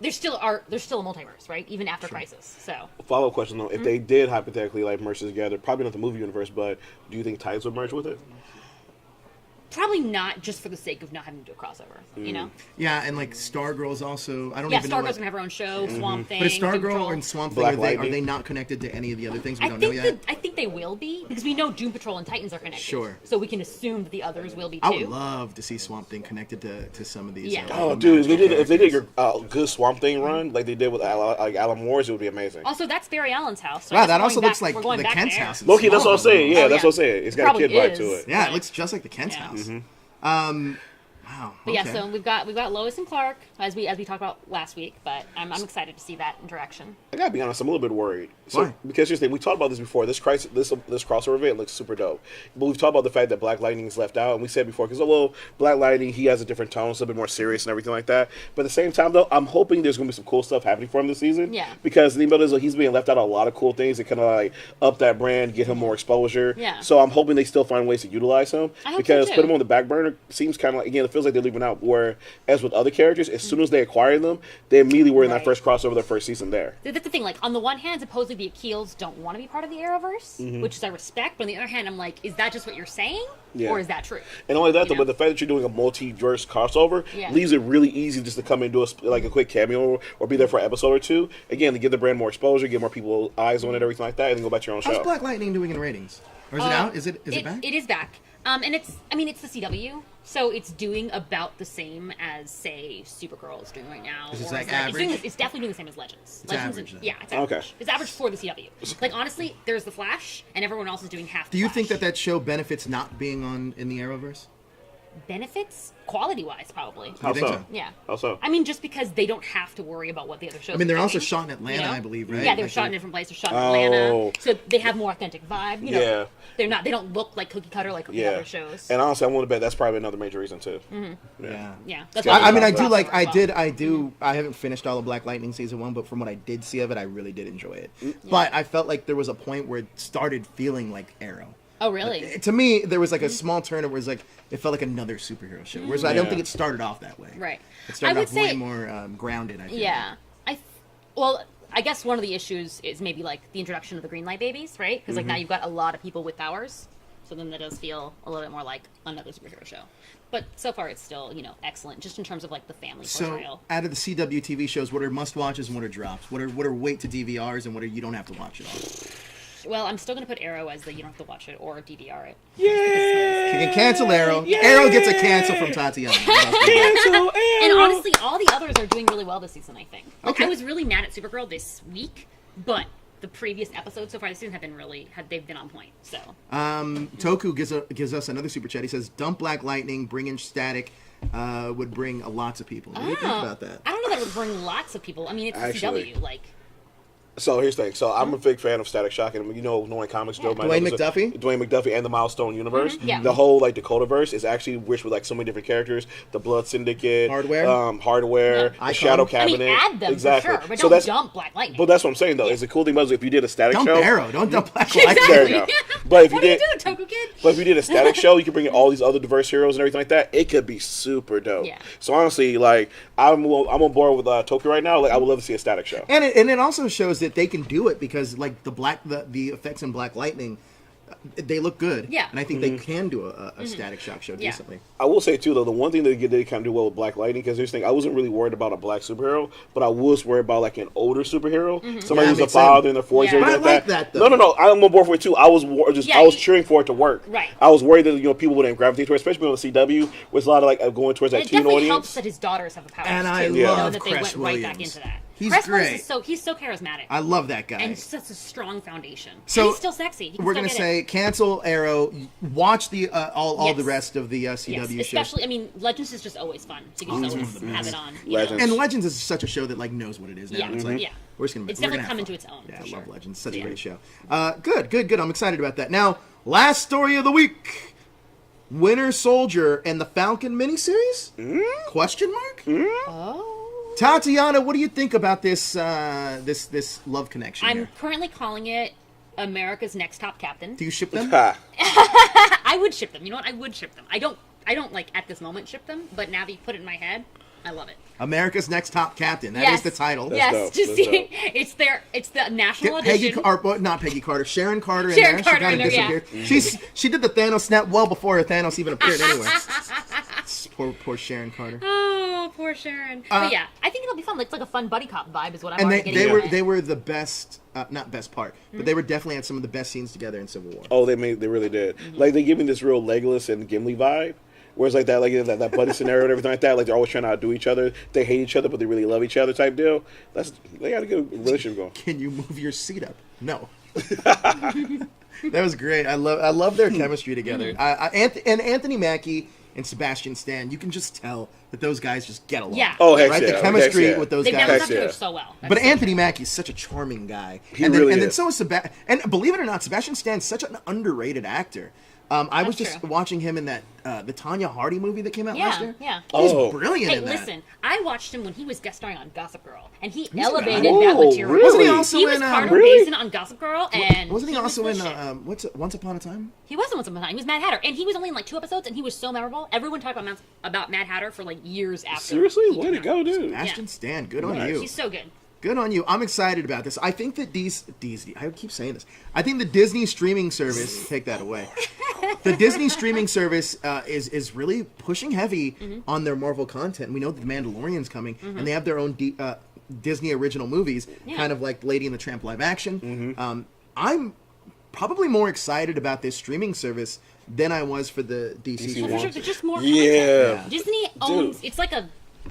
Speaker 3: there's still a multiverse, right? Even after Crisis. So
Speaker 2: Follow-up question though: if they did hypothetically like merge together, probably not the movie universe, but do you think Titans would merge with it?
Speaker 3: probably not just for the sake of not having to do a crossover, you know?
Speaker 1: Yeah, and like Stargirl's also. I don't
Speaker 3: Yeah,
Speaker 1: even know.
Speaker 3: Stargirl's gonna have her own show. Swamp Thing.
Speaker 1: But is
Speaker 3: Doom
Speaker 1: Stargirl
Speaker 3: Patrol.
Speaker 1: and Swamp Thing
Speaker 2: Black
Speaker 1: are
Speaker 2: Lightning?
Speaker 1: they not connected to any of the other things we
Speaker 3: I
Speaker 1: don't know
Speaker 3: think
Speaker 1: yet?
Speaker 3: I think they will be because we know Doom Patrol and Titans are connected.
Speaker 1: Sure.
Speaker 3: So we can assume that the others will be too.
Speaker 1: I would love to see Swamp Thing connected to some of these.
Speaker 3: Yeah.
Speaker 2: Oh, dude, if they did your good Swamp Thing run like they did with Alan Moore's, it would be amazing.
Speaker 3: Also, that's Barry Allen's house. So
Speaker 1: Wow,
Speaker 3: I guess
Speaker 1: that
Speaker 3: we're
Speaker 1: also
Speaker 3: going
Speaker 1: looks
Speaker 3: back-
Speaker 1: like
Speaker 3: we're going
Speaker 1: the
Speaker 3: back
Speaker 1: Kent's
Speaker 3: there.
Speaker 1: house. in
Speaker 2: Loki, that's what I'm
Speaker 1: Smallville.
Speaker 2: saying. Yeah,
Speaker 3: Oh,
Speaker 2: that's
Speaker 3: yeah.
Speaker 2: what I'm saying. It's got a
Speaker 3: Probably
Speaker 2: kid vibe
Speaker 3: is.
Speaker 2: to it.
Speaker 1: Yeah, it looks just like the Kent's house. Wow.
Speaker 3: But yeah,
Speaker 1: okay.
Speaker 3: so we've got Lois and Clark as we talked about last week, but I'm excited to see that interaction.
Speaker 2: I gotta be honest, I'm a little bit worried. So,
Speaker 1: Why?
Speaker 2: because here's the thing, we talked about this before. This crossover event looks super dope. But we've talked about the fact that Black Lightning is left out, and we said before, because Black Lightning, he has a different tone, it's a little bit more serious and everything like that. But at the same time, though, I'm hoping there's gonna be some cool stuff happening for him this season.
Speaker 3: Yeah.
Speaker 2: Because he's being left out of a lot of cool things that kind of like up that brand, get him more exposure.
Speaker 3: Yeah.
Speaker 2: So I'm hoping they still find ways to utilize him.
Speaker 3: I hope so,
Speaker 2: because
Speaker 3: too.
Speaker 2: put him on the back burner seems kind of like, again, it feels like they're leaving out. Where as with other characters, as soon as they acquire them, they immediately were in that
Speaker 3: Right.
Speaker 2: first crossover, their first season there.
Speaker 3: That's the thing. Like on the one hand, supposedly the Akeels don't want to be part of the Arrowverse,
Speaker 2: Mm-hmm.
Speaker 3: which is I respect. But on the other hand, I'm like, is that just what you're saying,
Speaker 2: Yeah.
Speaker 3: or is that true?
Speaker 2: And only that,
Speaker 3: You
Speaker 2: though,
Speaker 3: know?
Speaker 2: but the fact that you're doing a multiverse crossover
Speaker 3: Yeah.
Speaker 2: leaves it really easy just to come and do a quick cameo or be there for an episode or two. Again, to give the brand more exposure, get more people eyes on it, everything like that, and then go back to your own
Speaker 1: How's
Speaker 2: show.
Speaker 1: Black Lightning doing in ratings? Or is it out? Is it back?
Speaker 3: It is back. And it's the CW, so it's doing about the same as, say, Supergirl is doing right now.
Speaker 1: Is it
Speaker 3: or
Speaker 1: like
Speaker 3: it's
Speaker 1: average?
Speaker 3: it's definitely doing the same as Legends.
Speaker 1: It's
Speaker 3: Legends
Speaker 1: average, then.
Speaker 3: yeah, it's
Speaker 2: Okay.
Speaker 3: average. It's average for the CW. Like, honestly, there's the Flash, and everyone else is doing half the
Speaker 1: Do you
Speaker 3: Flash.
Speaker 1: think that show benefits not being in the Arrowverse?
Speaker 3: benefits quality-wise, probably.
Speaker 2: How
Speaker 1: think
Speaker 2: so?
Speaker 1: so?
Speaker 3: Yeah.
Speaker 2: How so?
Speaker 3: I mean, just because they don't have to worry about what the other shows
Speaker 1: I mean, they're
Speaker 3: are
Speaker 1: also
Speaker 3: doing,
Speaker 1: shot in Atlanta,
Speaker 3: you know?
Speaker 1: I believe, right?
Speaker 3: Yeah, they're
Speaker 1: Like
Speaker 3: shot in
Speaker 1: they-
Speaker 3: different places. They're shot in Atlanta,
Speaker 2: Oh.
Speaker 3: so they have more authentic vibe. You know,
Speaker 2: Yeah.
Speaker 3: they don't look like cookie cutter like
Speaker 2: Yeah.
Speaker 3: other shows.
Speaker 2: And honestly, I want to bet that's probably another major reason too.
Speaker 1: Yeah.
Speaker 3: yeah, that's
Speaker 2: I
Speaker 3: why
Speaker 1: I mean, I
Speaker 3: they
Speaker 1: do
Speaker 3: crossover
Speaker 1: like,
Speaker 3: as well.
Speaker 1: I do. I haven't finished all of Black Lightning season 1, but from what I did see of it, I really did enjoy it. But I felt like there was a point where it started feeling like Arrow.
Speaker 3: Oh, really?
Speaker 1: To me, there was like a small turn where it was like it felt like another superhero show. Whereas I don't
Speaker 2: Yeah.
Speaker 1: think it started off that way.
Speaker 3: Right.
Speaker 1: It started
Speaker 3: I would
Speaker 1: off way
Speaker 3: say-
Speaker 1: more grounded. I think.
Speaker 3: Yeah. Well, I guess one of the issues is maybe like the introduction of the Green Light Babies, right? Because like now you've got a lot of people with powers, so then that does feel a little bit more like another superhero show. But so far, it's still excellent, just in terms of like the family
Speaker 1: So,
Speaker 3: portrayal.
Speaker 1: out of the CW TV shows, what are must watches and what are drops? What are wait to DVRs and what are you don't have to watch at all?
Speaker 3: Well, I'm still gonna put Arrow as the you don't have to watch it or DVR it.
Speaker 1: You can cancel Arrow. Arrow gets a cancel from Tatiana.
Speaker 3: And honestly, all the others are doing really well this season, I think. Like,
Speaker 1: Okay.
Speaker 3: I was really mad at Supergirl this week, but the previous episodes so far this season they've been on point. So
Speaker 1: Toku gives us another super chat. He says, "Dump Black Lightning, bring in Static, would bring lots of people." What do you think about that?
Speaker 3: I don't know that it would bring lots of people. I mean, it's the
Speaker 2: Actually,
Speaker 3: CW, like.
Speaker 2: So here's the thing. So I'm a big fan of Static Shock, and knowing comics, Joe might
Speaker 1: Dwayne
Speaker 2: know this.
Speaker 1: McDuffie?
Speaker 2: Dwayne McDuffie, and the Milestone universe.
Speaker 3: Yeah.
Speaker 2: The whole Dakota-verse is actually rich with so many different characters. The Blood Syndicate,
Speaker 1: Hardware?
Speaker 2: Hardware, the
Speaker 1: Icon?
Speaker 2: Shadow
Speaker 3: I
Speaker 2: Cabinet.
Speaker 3: mean, add them
Speaker 2: exactly.
Speaker 3: for sure, but
Speaker 2: So
Speaker 3: don't dump Black Lightning.
Speaker 2: But that's what I'm saying though. Is the cool thing about it is if you did a Static
Speaker 1: Dump
Speaker 2: show,
Speaker 1: Arrow. Don't dump Black Lightning.
Speaker 2: There you go. But if
Speaker 3: what
Speaker 2: you
Speaker 3: are you
Speaker 2: did,
Speaker 3: doing, Toku Kid?
Speaker 2: but if you did a Static show, you could bring in all these other diverse heroes and everything like that. It could be super dope.
Speaker 3: Yeah.
Speaker 2: So honestly, I'm on board with Tokyo right now. I would love to see a Static show.
Speaker 1: And it also shows that they can do it because the effects in Black Lightning, they look good.
Speaker 3: Yeah.
Speaker 1: And I think they can do a Static Shock show
Speaker 3: Yeah.
Speaker 1: decently.
Speaker 2: I will say too though, the one thing that they kind of do well with Black Lightning, because here's the thing, I wasn't really worried about a black superhero, but I was worried about an older superhero, somebody
Speaker 1: Yeah,
Speaker 2: who's a
Speaker 1: makes
Speaker 2: father
Speaker 1: sense.
Speaker 2: in their 40s.
Speaker 3: Yeah.
Speaker 2: or
Speaker 1: But I
Speaker 2: anything like
Speaker 1: like that, though.
Speaker 2: No, I'm on board for it too. I was
Speaker 3: Yeah,
Speaker 2: I was cheering for it to work.
Speaker 3: Right.
Speaker 2: I was worried that people wouldn't gravitate towards, especially on the CW, with a lot of going towards that
Speaker 3: It
Speaker 2: teen
Speaker 3: definitely helps
Speaker 2: audience.
Speaker 3: that his daughters have the powers
Speaker 1: And I
Speaker 3: too.
Speaker 1: love
Speaker 3: that they
Speaker 1: Cress
Speaker 3: went right back
Speaker 1: Williams.
Speaker 3: into that.
Speaker 1: He's
Speaker 3: Cress
Speaker 1: great.
Speaker 3: Williams he's so charismatic.
Speaker 1: I love that guy.
Speaker 3: and such a strong foundation.
Speaker 1: So,
Speaker 3: And he's still sexy. He can
Speaker 1: We're
Speaker 3: still
Speaker 1: gonna
Speaker 3: get
Speaker 1: say
Speaker 3: it.
Speaker 1: cancel Arrow. Watch the all
Speaker 3: Yes.
Speaker 1: the rest of the CW
Speaker 3: Yes,
Speaker 1: shows.
Speaker 3: especially. I mean, Legends is just always fun. So you can just always have it on. you know?
Speaker 2: Legends.
Speaker 1: And Legends is such a show that knows what it is now.
Speaker 3: Yeah,
Speaker 1: It's like
Speaker 3: yeah.
Speaker 1: we're just gonna.
Speaker 3: It's
Speaker 1: we're
Speaker 3: definitely
Speaker 1: gonna have
Speaker 3: come
Speaker 1: fun.
Speaker 3: into its own,
Speaker 1: Yeah,
Speaker 3: for
Speaker 1: I
Speaker 3: sure.
Speaker 1: love Legends. Such a
Speaker 3: Yeah.
Speaker 1: great show. Good. I'm excited about that. Now, last story of the week: Winter Soldier and the Falcon miniseries? Question mark?
Speaker 3: Oh.
Speaker 1: Tatiana, what do you think about this this love connection?
Speaker 3: I'm
Speaker 1: here?
Speaker 3: currently calling it America's Next Top Captain.
Speaker 1: Do you ship them?
Speaker 3: I would ship them. You know what? I would ship them. I don't at this moment ship them, but now that you put it in my head, I love it.
Speaker 1: America's Next Top Captain. That is the title.
Speaker 2: That's
Speaker 3: Yes,
Speaker 2: dope.
Speaker 3: just
Speaker 2: That's dope.
Speaker 3: it's the national
Speaker 1: Get Peggy,
Speaker 3: edition.
Speaker 1: not Peggy Carter, Sharon Carter in
Speaker 3: Sharon
Speaker 1: there.
Speaker 3: Carter
Speaker 1: she kind
Speaker 3: in
Speaker 1: of
Speaker 3: there, yeah.
Speaker 1: disappeared. She did the Thanos snap well before Thanos even appeared anyway. Poor Sharon Carter.
Speaker 3: Oh, poor Sharon. But yeah, I think it'll be fun. It's like a fun buddy cop vibe, is what I'm
Speaker 1: And
Speaker 3: already
Speaker 1: they
Speaker 3: getting.
Speaker 1: were the best, not best part, but they were definitely had some of the best scenes together in Civil War.
Speaker 2: Oh, they really did. They give me this real Legolas and Gimli vibe. Whereas that that buddy scenario and everything like that, they're always trying to outdo each other. They hate each other, but they really love each other type deal. They got a good relationship going.
Speaker 1: Can you move your seat up? No. That was great. I love their chemistry together. And Anthony Mackie and Sebastian Stan, you can just tell that those guys just get along.
Speaker 3: Yeah.
Speaker 2: Oh, heck
Speaker 1: right.
Speaker 2: yeah.
Speaker 1: The chemistry
Speaker 2: Heck yeah.
Speaker 1: with those
Speaker 3: They
Speaker 1: guys.
Speaker 3: balance
Speaker 2: Heck
Speaker 3: out
Speaker 2: yeah.
Speaker 3: so well.
Speaker 1: But
Speaker 3: That's so
Speaker 1: Anthony
Speaker 3: true.
Speaker 1: Mackie's such a charming guy.
Speaker 2: He
Speaker 1: and
Speaker 2: really
Speaker 1: then
Speaker 2: is.
Speaker 1: so is Sebastian. And believe it or not, Sebastian Stan's such an underrated actor. I was
Speaker 3: That's
Speaker 1: just
Speaker 3: true.
Speaker 1: watching him in that the Tanya Hardy movie that came out last year.
Speaker 3: Yeah.
Speaker 1: He's
Speaker 2: Oh.
Speaker 1: brilliant
Speaker 3: Hey,
Speaker 1: in that.
Speaker 3: listen, I watched him when he was guest starring on Gossip Girl, and he
Speaker 1: in
Speaker 3: elevated
Speaker 1: that?
Speaker 3: that
Speaker 2: Oh,
Speaker 3: material.
Speaker 2: really?
Speaker 1: Wasn't he also
Speaker 3: He was
Speaker 1: in
Speaker 3: Carter
Speaker 2: Really?
Speaker 3: Mason on Gossip Girl, and
Speaker 1: wasn't he also
Speaker 3: was
Speaker 1: in
Speaker 3: the shit.
Speaker 1: Once Upon a Time?
Speaker 3: He wasn't Once Upon a Time. He was Mad Hatter, and he was only in like 2 episodes, and he was so memorable. Everyone talked about Mad Hatter for like years after.
Speaker 2: Seriously?
Speaker 3: he
Speaker 2: Way to
Speaker 3: came
Speaker 2: go,
Speaker 3: out.
Speaker 2: dude.
Speaker 1: Sebastian Stan, good on
Speaker 2: Nice.
Speaker 1: you.
Speaker 3: He's so good.
Speaker 1: Good on you. I'm excited about this. I think that Disney, I keep saying this. I think the Disney streaming service, take that away. The Disney streaming service is really pushing heavy on their Marvel content. We know the Mandalorian's coming, and they have their own Disney original movies, kind of like Lady and the Tramp live action. I'm probably more excited about this streaming service than I was for the DC
Speaker 2: DC
Speaker 1: show.
Speaker 3: For sure, there's just more
Speaker 2: Yeah.
Speaker 3: content. Disney owns. It's like a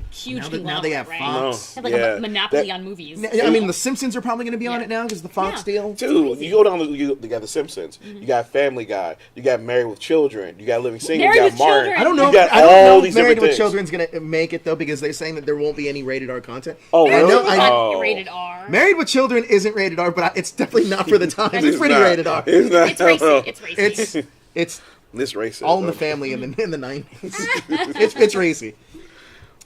Speaker 3: huge
Speaker 1: Now they have
Speaker 3: conglomerate, right?
Speaker 1: Fox.
Speaker 3: They have like
Speaker 2: Yeah.
Speaker 3: a monopoly
Speaker 2: That-
Speaker 3: on movies.
Speaker 1: I mean, the Simpsons are probably going to be on
Speaker 3: Yeah.
Speaker 1: it now because the Fox
Speaker 3: Yeah.
Speaker 1: deal.
Speaker 2: Dude, you go down, you got The Simpsons, you got Family Guy, you got Married with Children, you got Living Single,
Speaker 3: Married
Speaker 2: you got
Speaker 3: with
Speaker 2: Martin.
Speaker 3: Children.
Speaker 1: I don't
Speaker 2: You
Speaker 1: know.
Speaker 2: got
Speaker 1: I don't
Speaker 2: all
Speaker 1: know
Speaker 2: these
Speaker 1: if Married
Speaker 2: different
Speaker 1: with
Speaker 2: things.
Speaker 1: Children's gonna make it though because they're saying that there won't be any rated R content.
Speaker 2: Oh,
Speaker 1: I
Speaker 2: really?
Speaker 1: know- I know-
Speaker 2: Oh.
Speaker 3: Rated R.
Speaker 1: Married with Children isn't rated R, but it's definitely not for the times. It's pretty
Speaker 2: not.
Speaker 1: rated R.
Speaker 2: It's not.
Speaker 3: It's racy. It's racy.
Speaker 1: It's
Speaker 2: This racist.
Speaker 1: all in the family in the 90s. It's racy.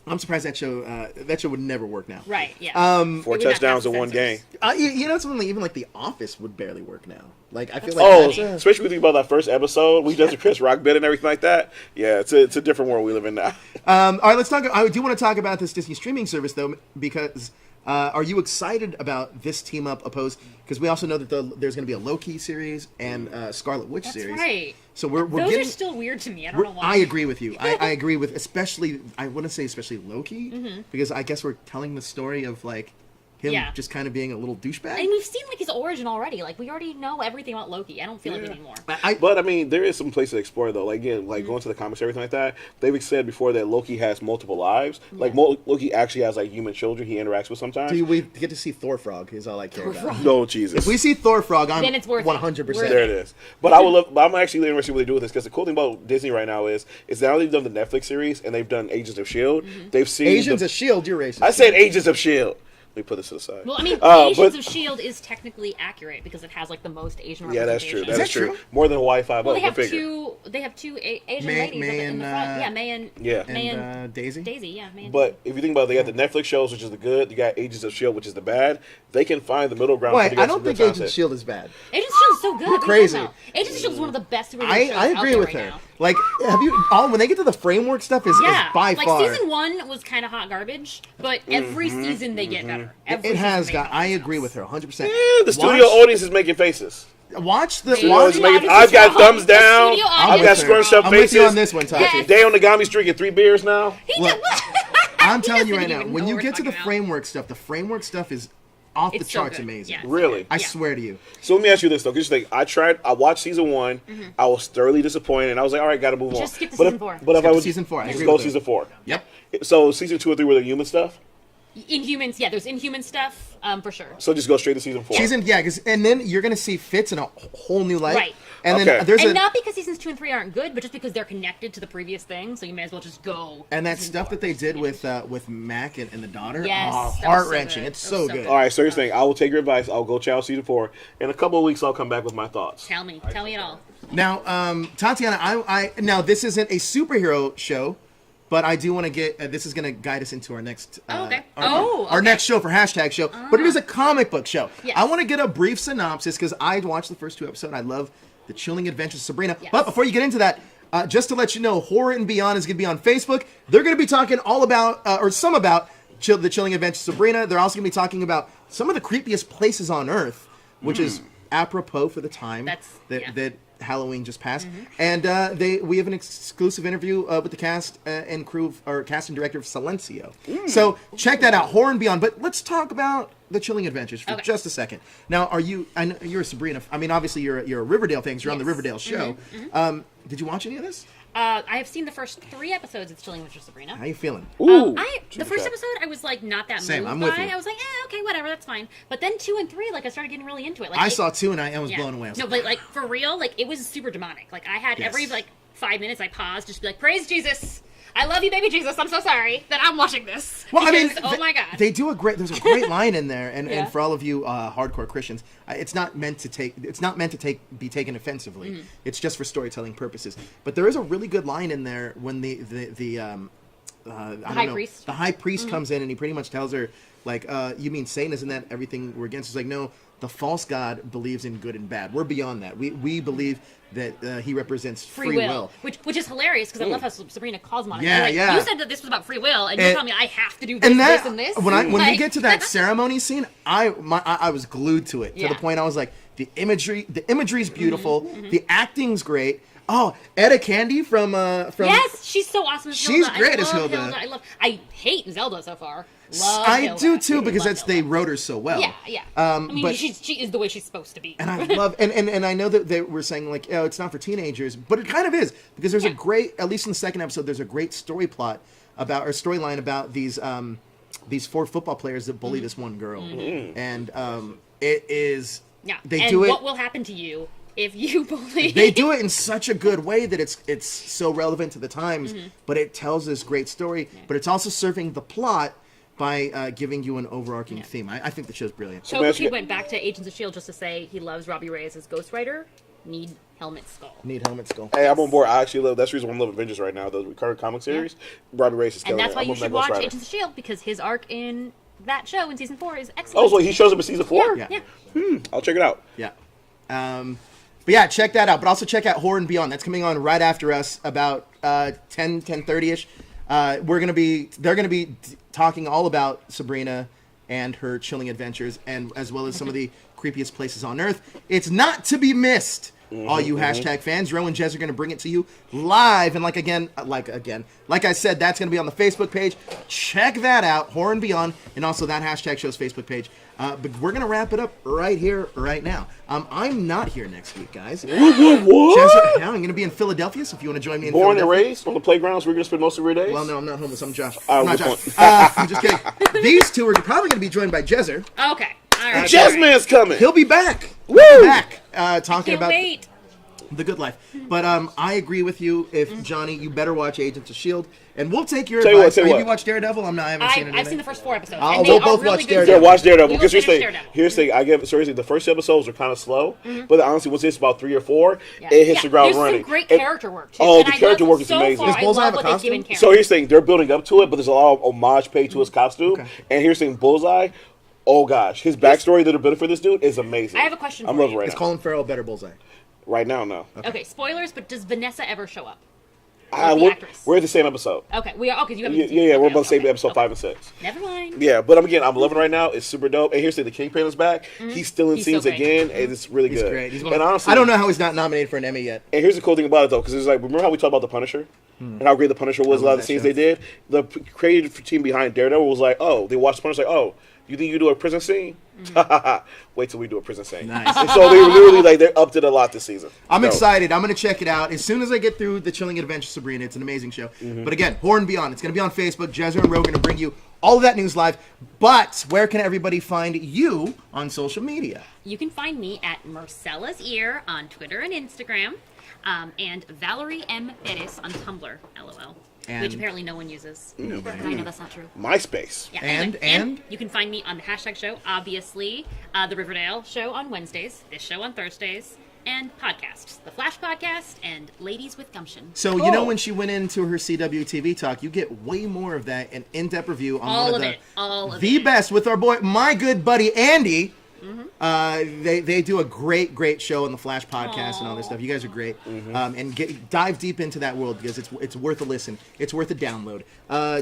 Speaker 1: I'm surprised that show would never work now.
Speaker 3: Right. Yeah.
Speaker 2: 4
Speaker 3: It would not
Speaker 2: touchdowns
Speaker 3: pass
Speaker 2: in one game.
Speaker 3: censors.
Speaker 1: You know, something even like The Office would barely work now. Like I feel like
Speaker 2: Oh,
Speaker 1: that's
Speaker 2: especially when you think about that first episode, we did the Chris Rock bit and everything like that. Yeah, it's a different world we live in now.
Speaker 1: all right, let's talk. I do want to talk about this Disney streaming service though, because are you excited about this team up opposed? Because we also know that there's going to be a Loki series and Scarlet Witch
Speaker 3: That's
Speaker 1: series.
Speaker 3: right.
Speaker 1: So we're
Speaker 3: Those
Speaker 1: getting.
Speaker 3: are still weird to me. I don't know why.
Speaker 1: I agree with you. I agree with especially. I wouldn't say especially Loki because I guess we're telling the story of like him
Speaker 3: Yeah.
Speaker 1: just kind of being a little douchebag.
Speaker 3: And we've seen like his origin already. Like we already know everything about Loki. I don't feel like it anymore.
Speaker 2: But I mean, there is some place to explore though. Like again, like going to the comics, everything like that. They've said before that Loki has multiple lives. Like Loki actually has like human children he interacts with sometimes.
Speaker 1: Do we get to see Thor Frog? Is all I care about.
Speaker 2: No, Jesus.
Speaker 1: If we see Thor Frog, I'm
Speaker 3: Then it's worth it.
Speaker 1: 100%.
Speaker 2: There it is. But I would love. But I'm actually interested in what they do with this because the cool thing about Disney right now is now they've done the Netflix series and they've done Agents of Shield. They've seen
Speaker 1: Agents of Shield, you're racist.
Speaker 2: I said Agents of Shield. Let me put this to the side.
Speaker 3: Well, I mean,
Speaker 2: But-
Speaker 3: Agents of S.H.I.E.L.D. is technically accurate because it has like the most Asian
Speaker 2: Yeah, that's true.
Speaker 3: representation.
Speaker 2: That's
Speaker 1: that
Speaker 2: true.
Speaker 1: true?
Speaker 2: More than Wi-Fi.
Speaker 3: Well, they
Speaker 2: Go
Speaker 3: have
Speaker 2: figure.
Speaker 3: two. They have two Asian
Speaker 1: May-
Speaker 3: ladies
Speaker 1: May
Speaker 3: in the
Speaker 1: and,
Speaker 3: front. Yeah, May and
Speaker 2: Yeah.
Speaker 3: May
Speaker 1: and
Speaker 3: and
Speaker 1: Daisy.
Speaker 3: Daisy. Yeah, May and
Speaker 2: But if you think about it, they got the Netflix shows, which is the good. You got Agents of Shield, which is the bad. They can find the middle ground.
Speaker 1: Wait,
Speaker 2: to get
Speaker 1: I
Speaker 2: some
Speaker 1: don't
Speaker 2: good
Speaker 1: think Agents of
Speaker 2: content.
Speaker 1: Shield is bad.
Speaker 3: Agents of S.H.I.E.L.D. is so good. What are you
Speaker 1: crazy.
Speaker 3: talking about? Agents of S.H.I.E.L.D. is one of the best superhero
Speaker 1: I
Speaker 3: shows out
Speaker 1: agree
Speaker 3: there
Speaker 1: with
Speaker 3: right
Speaker 1: her.
Speaker 3: now.
Speaker 1: Like, have you all when they get to the framework stuff is by
Speaker 3: like
Speaker 1: far.
Speaker 3: season 1 was kind of hot garbage, but every season they get better. Every
Speaker 1: It has
Speaker 3: season they
Speaker 1: got.
Speaker 3: top
Speaker 1: I
Speaker 3: themselves.
Speaker 1: agree with her 100%.
Speaker 2: Yeah, the studio audience is making faces.
Speaker 1: Watch the
Speaker 3: Studio
Speaker 1: watch.
Speaker 3: audience is
Speaker 2: I've got
Speaker 3: wrong.
Speaker 2: thumbs
Speaker 3: The
Speaker 2: down.
Speaker 3: studio
Speaker 2: I've
Speaker 3: audience
Speaker 2: got
Speaker 3: is
Speaker 2: scrunched
Speaker 3: wrong.
Speaker 2: up
Speaker 1: I'm
Speaker 2: faces.
Speaker 1: with you on this one, Tati.
Speaker 3: Yes.
Speaker 2: Dale Nagami's drinking 3 beers now.
Speaker 3: He
Speaker 1: Look,
Speaker 3: did what?
Speaker 1: I'm
Speaker 3: He
Speaker 1: telling you
Speaker 3: doesn't
Speaker 1: right now,
Speaker 3: even
Speaker 1: when
Speaker 3: know
Speaker 1: you
Speaker 3: what
Speaker 1: get
Speaker 3: we're
Speaker 1: to the
Speaker 3: talking about.
Speaker 1: framework stuff is off the
Speaker 3: It's so
Speaker 1: charts
Speaker 3: good.
Speaker 1: amazing.
Speaker 3: Yeah.
Speaker 2: Really?
Speaker 1: I swear to you.
Speaker 2: So let me ask you this though, because I watched season 1. I was thoroughly disappointed, and I was like, all right, gotta move on.
Speaker 3: Just skip to
Speaker 2: But
Speaker 3: season
Speaker 2: if-
Speaker 3: 4.
Speaker 2: But if
Speaker 1: Skip
Speaker 2: I
Speaker 1: to
Speaker 2: would
Speaker 1: season 4, I
Speaker 2: just
Speaker 1: agree
Speaker 2: go
Speaker 1: with
Speaker 2: season
Speaker 1: her.
Speaker 2: 4.
Speaker 1: Yep.
Speaker 2: So season 2 and 3 were the human stuff.
Speaker 3: Inhumans, yeah, there's Inhuman stuff, for sure.
Speaker 2: So just go straight to season 4.
Speaker 1: And then you're gonna see Fitz in a whole new light.
Speaker 3: Right.
Speaker 1: And
Speaker 2: Okay.
Speaker 1: then there's
Speaker 3: And
Speaker 1: a
Speaker 3: not because seasons 2 and 3 aren't good, but just because they're connected to the previous thing, so you may as well just go.
Speaker 1: and that
Speaker 3: season
Speaker 1: stuff
Speaker 3: 4.
Speaker 1: that they did with Mac and the daughter.
Speaker 3: Yes, that was so
Speaker 1: heart wrenching.
Speaker 3: good.
Speaker 1: It's
Speaker 3: That
Speaker 1: so
Speaker 3: was so
Speaker 1: good.
Speaker 3: good.
Speaker 2: All right, so here's the thing. I will take your advice. I'll go check out season 4. In a couple of weeks, I'll come back with my thoughts.
Speaker 3: Tell me it all.
Speaker 1: Now, Tatiana, I now this isn't a superhero show, but I do want to get. This is going to guide us into our next.
Speaker 3: Okay.
Speaker 1: Our
Speaker 3: Okay.
Speaker 1: next show for hashtag show, but it is a comic book show.
Speaker 3: Yes.
Speaker 1: I want to get a brief synopsis because I watched the first 2 episodes. I love the Chilling Adventures of Sabrina.
Speaker 3: Yes.
Speaker 1: But before you get into that, just to let you know, Horror and Beyond is going to be on Facebook. They're going to be talking all about, or some about, the Chilling Adventures of Sabrina. They're also going to be talking about some of the creepiest places on Earth, which is apropos for the time that Halloween just passed. And we have an exclusive interview with the cast and crew, or cast and director of Silencio. So check that out, Horror and Beyond. But let's talk about the Chilling Adventures for just a second. Now, I know you're a Sabrina. I mean, obviously you're a Riverdale fan. 'Cause you're on the
Speaker 3: Yes.
Speaker 1: Riverdale show. Did you watch any of this?
Speaker 3: I have seen the first 3 episodes of Chilling Adventures of Sabrina.
Speaker 1: How you feeling?
Speaker 2: Ooh.
Speaker 3: The first episode, I was like not that
Speaker 1: Same,
Speaker 3: moved
Speaker 1: I'm with
Speaker 3: by.
Speaker 1: you.
Speaker 3: I was like, okay, whatever, that's fine. But then 2 and 3, like I started getting really into it. Like
Speaker 1: I saw 2 and I was blown away. I was
Speaker 3: No,
Speaker 1: like,
Speaker 3: but like for real, like it was super demonic. Like I had
Speaker 1: Yes.
Speaker 3: every like 5 minutes, I pause, just be like, praise Jesus. I love you, baby Jesus. I'm so sorry that I'm watching this.
Speaker 1: Well,
Speaker 3: Because,
Speaker 1: I mean,
Speaker 3: my God.
Speaker 1: they do there's a great line in there, and,
Speaker 3: Yeah.
Speaker 1: and for all of you hardcore Christians, it's not meant to be taken offensively.
Speaker 3: Mm-hmm.
Speaker 1: It's just for storytelling purposes. But there is a really good line in there when the high priest comes in and he pretty much tells her, like, you mean Satan, isn't that everything we're against? It's like, no, the false god believes in good and bad. We're beyond that. We believe that he represents free will.
Speaker 3: Which is hilarious because I love how Sabrina calls him on it.
Speaker 1: Yeah,
Speaker 3: Like,
Speaker 1: yeah.
Speaker 3: you said that this was about free will, and you're telling me I have to do this,
Speaker 1: And that,
Speaker 3: this, and this.
Speaker 1: when we
Speaker 3: Like-
Speaker 1: get to that ceremony scene, I was glued to it to
Speaker 3: Yeah.
Speaker 1: the point I was like, the imagery's beautiful,
Speaker 3: Mm-hmm.
Speaker 1: the acting's great. Oh, Etta Candy from
Speaker 3: Yes, she's so awesome as
Speaker 1: She's
Speaker 3: Hilda.
Speaker 1: great
Speaker 3: I
Speaker 1: as
Speaker 3: love
Speaker 1: Hilda.
Speaker 3: I hate Zelda so far. Love
Speaker 1: I
Speaker 3: Hilda.
Speaker 1: do too because
Speaker 3: Love
Speaker 1: they
Speaker 3: Hilda.
Speaker 1: wrote her so well.
Speaker 3: Yeah. I mean,
Speaker 1: but
Speaker 3: she is the way she's supposed to be.
Speaker 1: and I love and I know that they were saying like, oh, it's not for teenagers, but it kind of is because there's a great, at least in the second episode, there's a great storyline about these 4 football players that bully this one girl, and it is they do it.
Speaker 3: What will happen to you if you bully?
Speaker 1: They do it in such a good way that it's so relevant to the times, but it tells this great story, but it's also serving the plot by giving you an overarching theme. I think the show's brilliant.
Speaker 3: So he went back to Agents of S.H.I.E.L.D. just to say he loves Robbie Reyes as Ghost Rider. Need Helmet Skull.
Speaker 2: Hey, I'm on board. I actually love. That's the reason why I love Avengers right now. The current comic series. Robbie Reyes is killing
Speaker 3: And that's
Speaker 2: it.
Speaker 3: why
Speaker 2: I'm
Speaker 3: you
Speaker 2: on that
Speaker 3: should
Speaker 2: Ghost
Speaker 3: watch
Speaker 2: Rider.
Speaker 3: Agents of S.H.I.E.L.D. because his arc in that show in season 4 is excellent.
Speaker 2: Oh, so he shows up in season 4?
Speaker 3: Yeah.
Speaker 2: I'll check it out.
Speaker 1: Yeah. But yeah, check that out. But also check out Horror and Beyond. That's coming on right after us, about 10:30ish. They're gonna be talking all about Sabrina and her chilling adventures, and as well as some of the creepiest places on Earth. It's not to be missed. All you hashtag fans, Ro and Jez are going to bring it to you live, and like I said, that's going to be on the Facebook page. Check that out, Horror and Beyond, and also that hashtag show's Facebook page. But we're going to wrap it up right here, right now. I'm not here next week, guys.
Speaker 2: What?
Speaker 1: Jez, I'm going to be in Philadelphia, so if you want to join me in
Speaker 2: Born and
Speaker 1: Philadelphia.
Speaker 2: raised on the playgrounds, we're going to spend most of your days?
Speaker 1: Well, no, I'm not homeless. I'm Josh.
Speaker 2: Oh,
Speaker 1: I'm not
Speaker 2: good
Speaker 1: Josh.
Speaker 2: point.
Speaker 1: I'm just kidding. These two are probably going to be joined by Jezer.
Speaker 3: Okay. All right.
Speaker 2: Jazzman's coming.
Speaker 1: He'll be back.
Speaker 2: Woo!
Speaker 1: He'll be back talking
Speaker 3: Can't
Speaker 1: about
Speaker 3: wait.
Speaker 1: the good life. But I agree with you. If Johnny, you better watch Agents of S.H.I.E.L.D. And we'll take your
Speaker 2: Tell you what,
Speaker 1: advice.
Speaker 2: tell you
Speaker 1: Have you
Speaker 2: what.
Speaker 1: watched Daredevil? I haven't seen it.
Speaker 3: I've seen the first 4 episodes.
Speaker 1: Oh,
Speaker 3: and
Speaker 1: we'll
Speaker 3: they
Speaker 1: both
Speaker 3: are really
Speaker 1: watch
Speaker 3: good
Speaker 1: Daredevil.
Speaker 2: Yeah, watch Daredevil.
Speaker 3: We will
Speaker 2: Because here's the
Speaker 3: finish
Speaker 2: thing.
Speaker 3: Daredevil.
Speaker 2: Here's the thing. I give seriously. The first episodes are kind of slow, but honestly, once it's about 3 or 4,
Speaker 3: Yeah.
Speaker 2: it hits the ground
Speaker 3: There's
Speaker 2: running.
Speaker 3: some great
Speaker 2: And-
Speaker 3: character work too.
Speaker 2: Oh,
Speaker 3: and
Speaker 2: the
Speaker 3: I
Speaker 2: character
Speaker 3: love
Speaker 2: work is
Speaker 3: so
Speaker 2: amazing.
Speaker 3: Far,
Speaker 1: Does
Speaker 3: I
Speaker 1: Bullseye
Speaker 3: love
Speaker 1: have a
Speaker 3: what they've
Speaker 1: costume?
Speaker 3: given characters.
Speaker 2: So here's the thing. They're building up to it, but there's a lot of homage paid to his costume.
Speaker 1: Okay.
Speaker 2: And here's the thing. Bullseye. Oh gosh, his backstory that they're building for this dude is amazing.
Speaker 3: I have a question
Speaker 2: I'm
Speaker 3: for
Speaker 2: loving
Speaker 3: you.
Speaker 2: right
Speaker 1: Is
Speaker 2: now.
Speaker 1: Colin Farrell better Bullseye?
Speaker 2: Right now, no.
Speaker 3: Okay, spoilers, but does Vanessa ever show up?
Speaker 2: We're,
Speaker 3: actress.
Speaker 2: we're at the same episode.
Speaker 3: Okay, we are. Okay, you haven't.
Speaker 2: Yeah,
Speaker 3: seen
Speaker 2: yeah,
Speaker 3: it.
Speaker 2: we're
Speaker 3: Okay,
Speaker 2: about the same
Speaker 3: okay,
Speaker 2: episode
Speaker 3: okay.
Speaker 2: 5 and 6.
Speaker 3: Never mind.
Speaker 2: Yeah, but I'm loving it right now. It's super dope. And here's the thing, the Kingpin is back. He's still in
Speaker 3: He's so
Speaker 2: scenes
Speaker 3: great.
Speaker 2: again, and it's really
Speaker 1: He's
Speaker 2: good.
Speaker 1: great. He's
Speaker 2: and honestly,
Speaker 1: I don't know how he's not nominated for an Emmy yet.
Speaker 2: And here's the cool thing about it though, because it's like, remember how we talked about the Punisher and how great the Punisher was? A lot of the
Speaker 1: that
Speaker 2: scenes
Speaker 1: show.
Speaker 2: they did. The creative team behind Daredevil was like, oh, they watched Punisher, like, oh, you think you do a prison scene? Wait till we do a prison scene.
Speaker 1: Nice.
Speaker 2: And so they literally they upped it a lot this season.
Speaker 1: I'm
Speaker 2: Dope.
Speaker 1: excited. I'm going to check it out as soon as I get through the Chilling Adventures of Sabrina. It's an amazing show. But again, Horror and Beyond. It's going to be on Facebook. Jezra and Ro are going to bring you all of that news live. But where can everybody find you on social media?
Speaker 3: You can find me at Marcella's Ear on Twitter and Instagram, and Valerie M. Perez on Tumblr, LOL.
Speaker 1: And-
Speaker 3: which apparently no one uses. But I know that's not true.
Speaker 2: MySpace.
Speaker 3: Yeah,
Speaker 1: And-
Speaker 3: anyway,
Speaker 1: and?
Speaker 3: you can find me on the hashtag show, obviously, the Riverdale show on Wednesdays, this show on Thursdays, and podcasts, the Flash podcast and Ladies with Gumption.
Speaker 1: So, you know, when she went into her CWTV talk, you get way more of that, an in-depth review on
Speaker 3: All
Speaker 1: one
Speaker 3: of
Speaker 1: the,
Speaker 3: it, all of
Speaker 1: the
Speaker 3: it.
Speaker 1: best with our boy, my good buddy, Andy. They do a great show on the Flash podcast and all this stuff. You guys are great, and dive deep into that world because it's worth a listen. It's worth a download.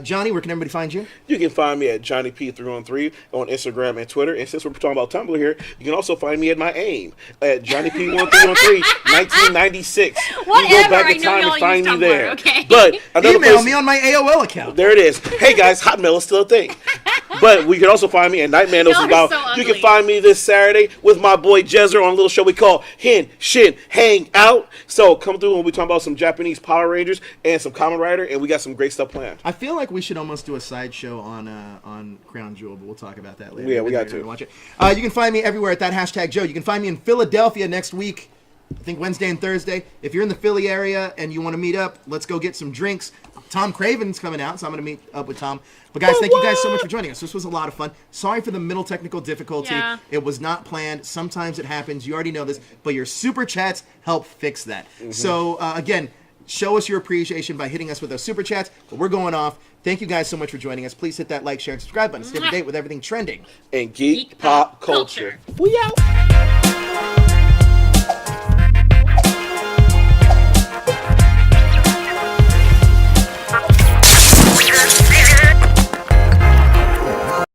Speaker 1: Johnny, where can everybody find you?
Speaker 2: You can find me at Johnny P313 on Instagram and Twitter. And since we're talking about Tumblr here, you can also find me at my AIM at Johnny P1313 1996. You can go
Speaker 3: Whatever,
Speaker 2: back
Speaker 3: I
Speaker 2: in
Speaker 3: know
Speaker 2: time
Speaker 3: y'all
Speaker 2: and find
Speaker 3: use
Speaker 2: me
Speaker 3: Tumblr,
Speaker 2: there.
Speaker 3: okay.
Speaker 2: But another
Speaker 1: Email
Speaker 2: place,
Speaker 1: me on my AOL account.
Speaker 2: there it is. Hey guys, Hotmail is still a thing. But we can also find me at Nightman Knows
Speaker 3: Y'all are
Speaker 2: About.
Speaker 3: so
Speaker 2: You
Speaker 3: ugly.
Speaker 2: can find me this Saturday with my boy Jezzer on a little show we call Hin Shin Hang Out. So come through when we talk about some Japanese Power Rangers and some Kamen Rider, and we got some great stuff planned.
Speaker 1: I feel like we should almost do a sideshow on Crown Jewel, but we'll talk about that later.
Speaker 2: Yeah, we got
Speaker 1: Later
Speaker 2: to.
Speaker 1: watch it. You can find me everywhere at that hashtag Joe. You can find me in Philadelphia next week. I think Wednesday and Thursday. If you're in the Philly area and you want to meet up, let's go get some drinks. Tom Craven's coming out, so I'm going to meet up with Tom. But guys, thank you guys so much for joining us. This was a lot of fun. Sorry for the middle technical difficulty.
Speaker 3: Yeah.
Speaker 1: It was not planned. Sometimes it happens. You already know this. But your super chats help fix that. So, again, show us your appreciation by hitting us with those super chats. But we're going off. Thank you guys so much for joining us. Please hit that like, share, and subscribe button. Stay up to date with everything trending.
Speaker 2: And geek pop culture.
Speaker 3: culture.
Speaker 2: We out.